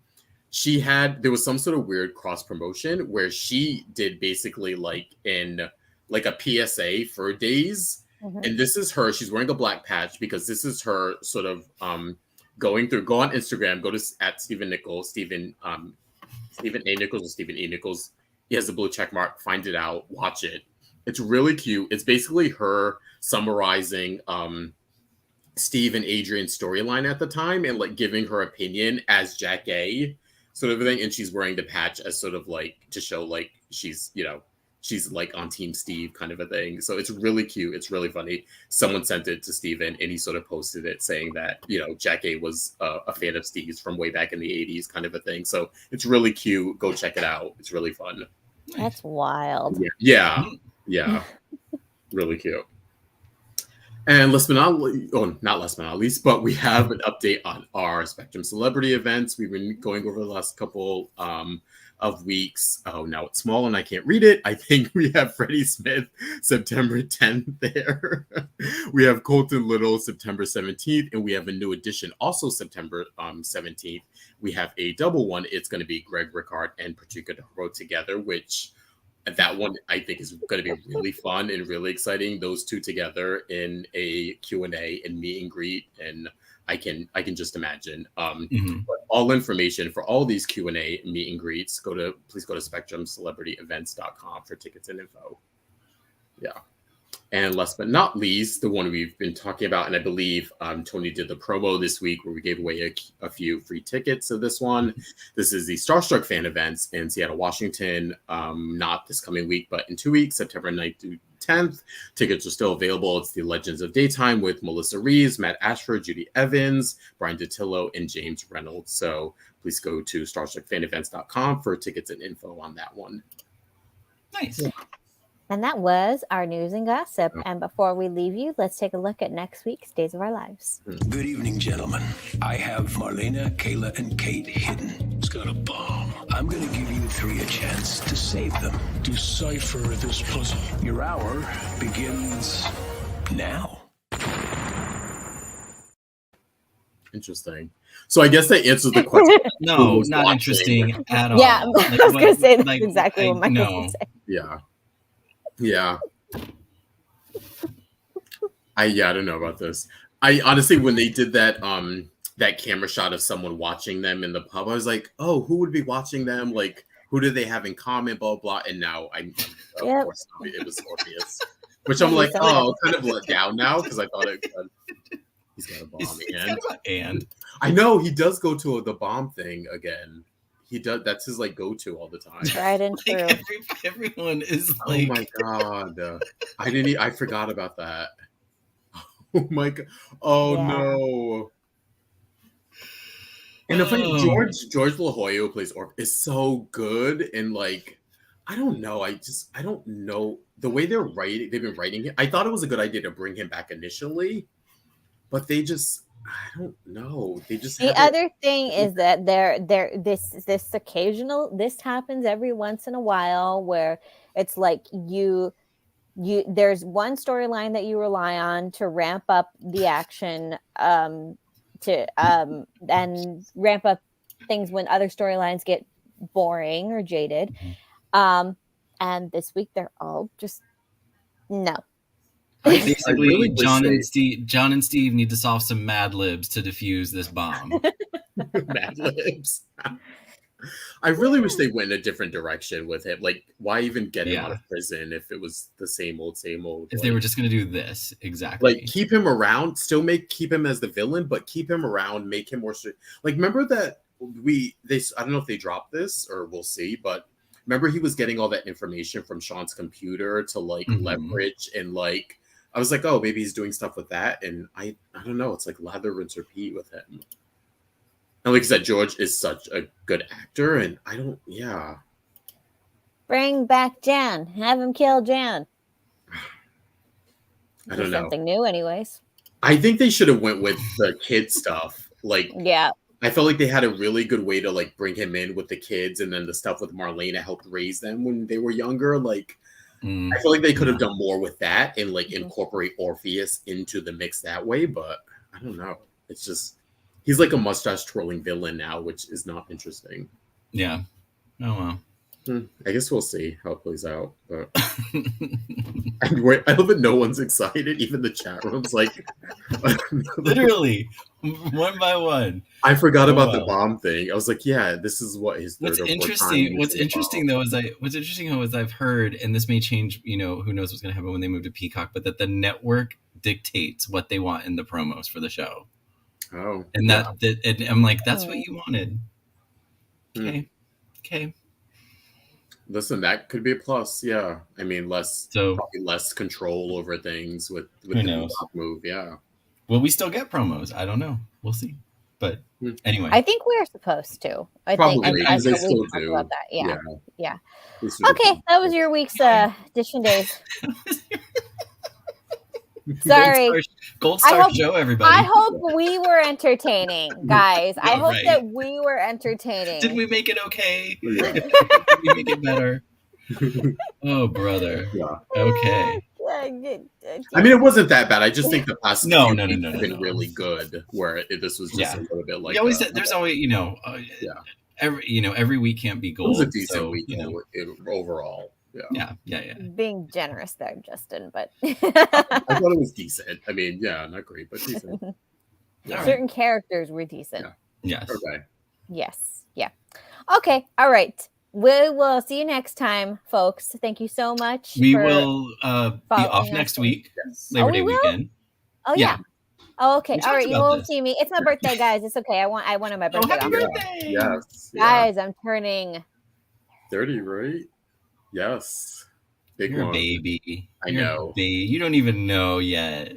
there was some sort of weird cross promotion where she did basically like a PSA for Days. And this is her, she's wearing a black patch because this is her sort of, go on Instagram, go to at Stephen Nichols, Stephen A. Nichols or Stephen E. Nichols. He has a blue check mark. Find it out. Watch it. It's really cute. It's basically her summarizing Steve and Adrian's storyline at the time and like giving her opinion as Jack A. sort of thing. And she's wearing the patch as sort of like to show like she's like on Team Steve kind of a thing. So it's really cute. It's really funny. Someone sent it to Steven and he sort of posted it saying that, Jack A was a fan of Steve's from way back in the 80s kind of a thing. So it's really cute. Go check it out. It's really fun. That's wild. Yeah. Really cute. And not last but not least, but we have an update on our Spectrum celebrity events. We've been going over the last couple of weeks. Oh, now it's small and I can't read it. I think we have Freddie Smith, September 10th there. We have Colton Little, September 17th, and we have a new addition, also September 17th. We have a double one. It's going to be Greg Ricard and Patricia DeHoro together, which that one I think is going to be really fun and really exciting. Those two together in a Q&A and meet and greet, and I can just imagine. But all information for all these Q&A meet and greets, please go to spectrumcelebrityevents.com for tickets and info. Yeah. And last but not least, the one we've been talking about, and I believe Tony did the promo this week where we gave away a few free tickets to this one. This is the Starstruck fan events in Seattle, Washington. Not this coming week, but in 2 weeks, September 9th through 10th. Tickets are still available. It's the Legends of Daytime with Melissa Reeves, Matt Ashford, Judy Evans, Brian DiTillo, and James Reynolds. So please go to starstruckfanevents.com for tickets and info on that one. Nice. Yeah. And that was our news and gossip. And before we leave you, let's take a look at next week's Days of Our Lives. Good evening, gentlemen. I have Marlena, Kayla, and Kate hidden. It's got a bomb. I'm going to give you three a chance to save them. Decipher this puzzle. Your hour begins now. Interesting. So I guess that answers the question. No, not interesting at all. Yeah, I was going to say that's exactly what Michael was saying. Yeah. I don't know about this. I honestly, when they did that that camera shot of someone watching them in the pub, I was like, oh, who would be watching them? Like, who do they have in common? Blah blah. And now of course it was Orpheus, which I'm like, oh, kind of let down now because I thought he's got a bomb and I know he does go to the bomb thing again. He does. That's his like go-to all the time. Tried and true. Like everyone is like. Oh my god! I forgot about that. Oh my god! Oh no! And the funny George La Hoya who plays Orpheus is so good, and like I don't know. I don't know the way they've been writing it, I thought it was a good idea to bring him back initially, but they just, I don't know. They just the other thing is that this happens every once in a while where it's like there's one storyline that you rely on to ramp up the action, and ramp up things when other storylines get boring or jaded. And this week they're all just no. Basically, really John and Steve need to solve some Mad Libs to defuse this bomb. Mad Libs. I really wish they went in a different direction with him. Like, why even get him out of prison if it was the same old? If they were just going to do this, exactly. Like, keep him around, keep him as the villain, but keep him around, make him more. Like, remember that I don't know if they dropped this or we'll see, but remember he was getting all that information from Sean's computer to like leverage, and like I was like, oh, maybe he's doing stuff with that, and I don't know. It's like lather, rinse, repeat with him. And like I said, George is such a good actor, and Bring back Jan. Have him kill Jan. I don't know. Something new, anyways. I think they should have went with the kid stuff. Like, I felt like they had a really good way to like bring him in with the kids, and then the stuff with Marlena helped raise them when they were younger. Like, I feel like they could have done more with that and like incorporate Orpheus into the mix that way. But I don't know. It's just he's like a mustache twirling villain now, which is not interesting. Yeah. Oh well. I guess we'll see how it plays out. But I love that no one's excited. Even the chat room's like, literally, one by one. I forgot about the bomb thing. I was like, yeah, this is what his third What's or fourth interesting? time What's interesting bomb. though is I've heard, and this may change. You know, who knows what's going to happen when they move to Peacock? But that the network dictates what they want in the promos for the show. Oh, and and I'm like, that's what you wanted. Okay. Listen, that could be a plus. Yeah, I mean, probably less control over things with the Peacock move. Yeah. Will we still get promos? I don't know. We'll see. But anyway, I think we're supposed to. I probably think they still do. About that. Yeah. Okay, that was your week's Dishin Days. Sorry. Gold star show, everybody. I hope we were entertaining, guys. I hope that we were entertaining. Did we make it okay? Did we make it better? Oh, brother. Yeah. Okay. I mean, it wasn't that bad. I just think the past no, been really good. Where this was just a little bit like there's always every week can't be gold. It was a decent week, overall. Yeah. Being generous there, Justin, but I thought it was decent. I mean, not great, but decent. Certain characters were decent. Yes. Okay. Yes. Yeah. Okay. All right. We will see you next time, folks. Thank you so much. We will be off next week, Labor Day weekend. Oh yeah. Oh, okay. All right. You won't see me. It's my birthday, guys. It's okay. I wanted my birthday. Happy birthday! Yes. Guys, I'm turning 30, right? Yes. Big You're one. A baby. You're know. You don't even know yet.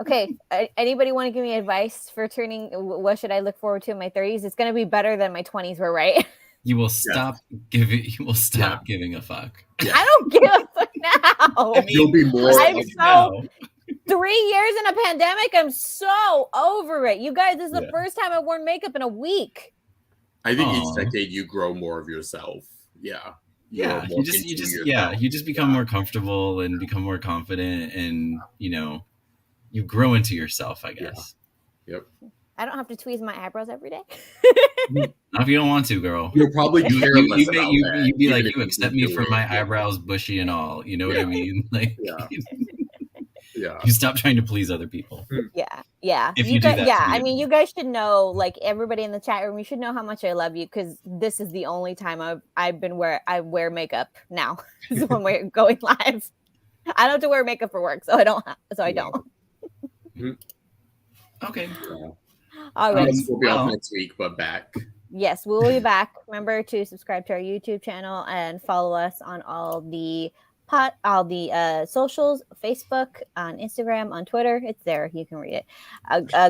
Okay. Anybody want to give me advice for turning? What should I look forward to in my 30s? It's going to be better than my 20s were, right? You will stop giving. You will stop giving a fuck. Yeah. I don't give a fuck now. I mean, you'll be more. 3 years in a pandemic. I'm so over it. You guys, this is the first time I've worn makeup in a week. I think each decade you grow more of yourself. Yeah. You just become more comfortable and become more confident, and you grow into yourself, I guess. Yep. I don't have to tweeze my eyebrows every day. Not if you don't want to, girl. You'll probably you'd be like, you accept me for my eyebrows bushy and all. You know what I mean? Like, you stop trying to please other people. Yeah. If you do that, I mean, you guys should know, like everybody in the chat room, you should know how much I love you, because this is the only time I wear makeup now. Is when we're going live. I don't have to wear makeup for work, so I don't. Okay. All right. We'll be off next week, but back. Yes, we'll be back. Remember to subscribe to our YouTube channel and follow us on all the socials, Facebook, on Instagram, on Twitter. It's there. You can read it.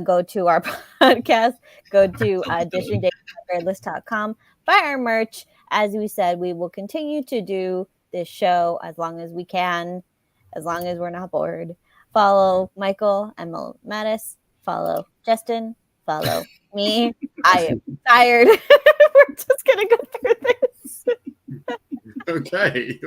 Go to our podcast. Go to dishindays.com. Buy our merch. as we said, we will continue to do this show as long as we can, as long as we're not bored. Follow Michael and Mattis. Follow Justin. Follow me. I am tired. We're just going to go through this. Okay.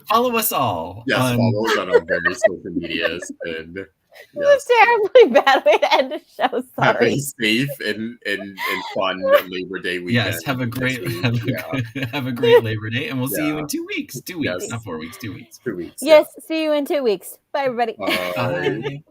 Follow us all. Yes, follow us on our various social medias. And This is a terribly bad way to end the show. have Sorry. a safe and fun Labor Day weekend. Yes, have a great have a great Labor Day, and we'll see you in 2 weeks. 2 weeks, not 4 weeks. 2 weeks. 2 weeks. Yes, see you in 2 weeks. Bye, everybody. Bye.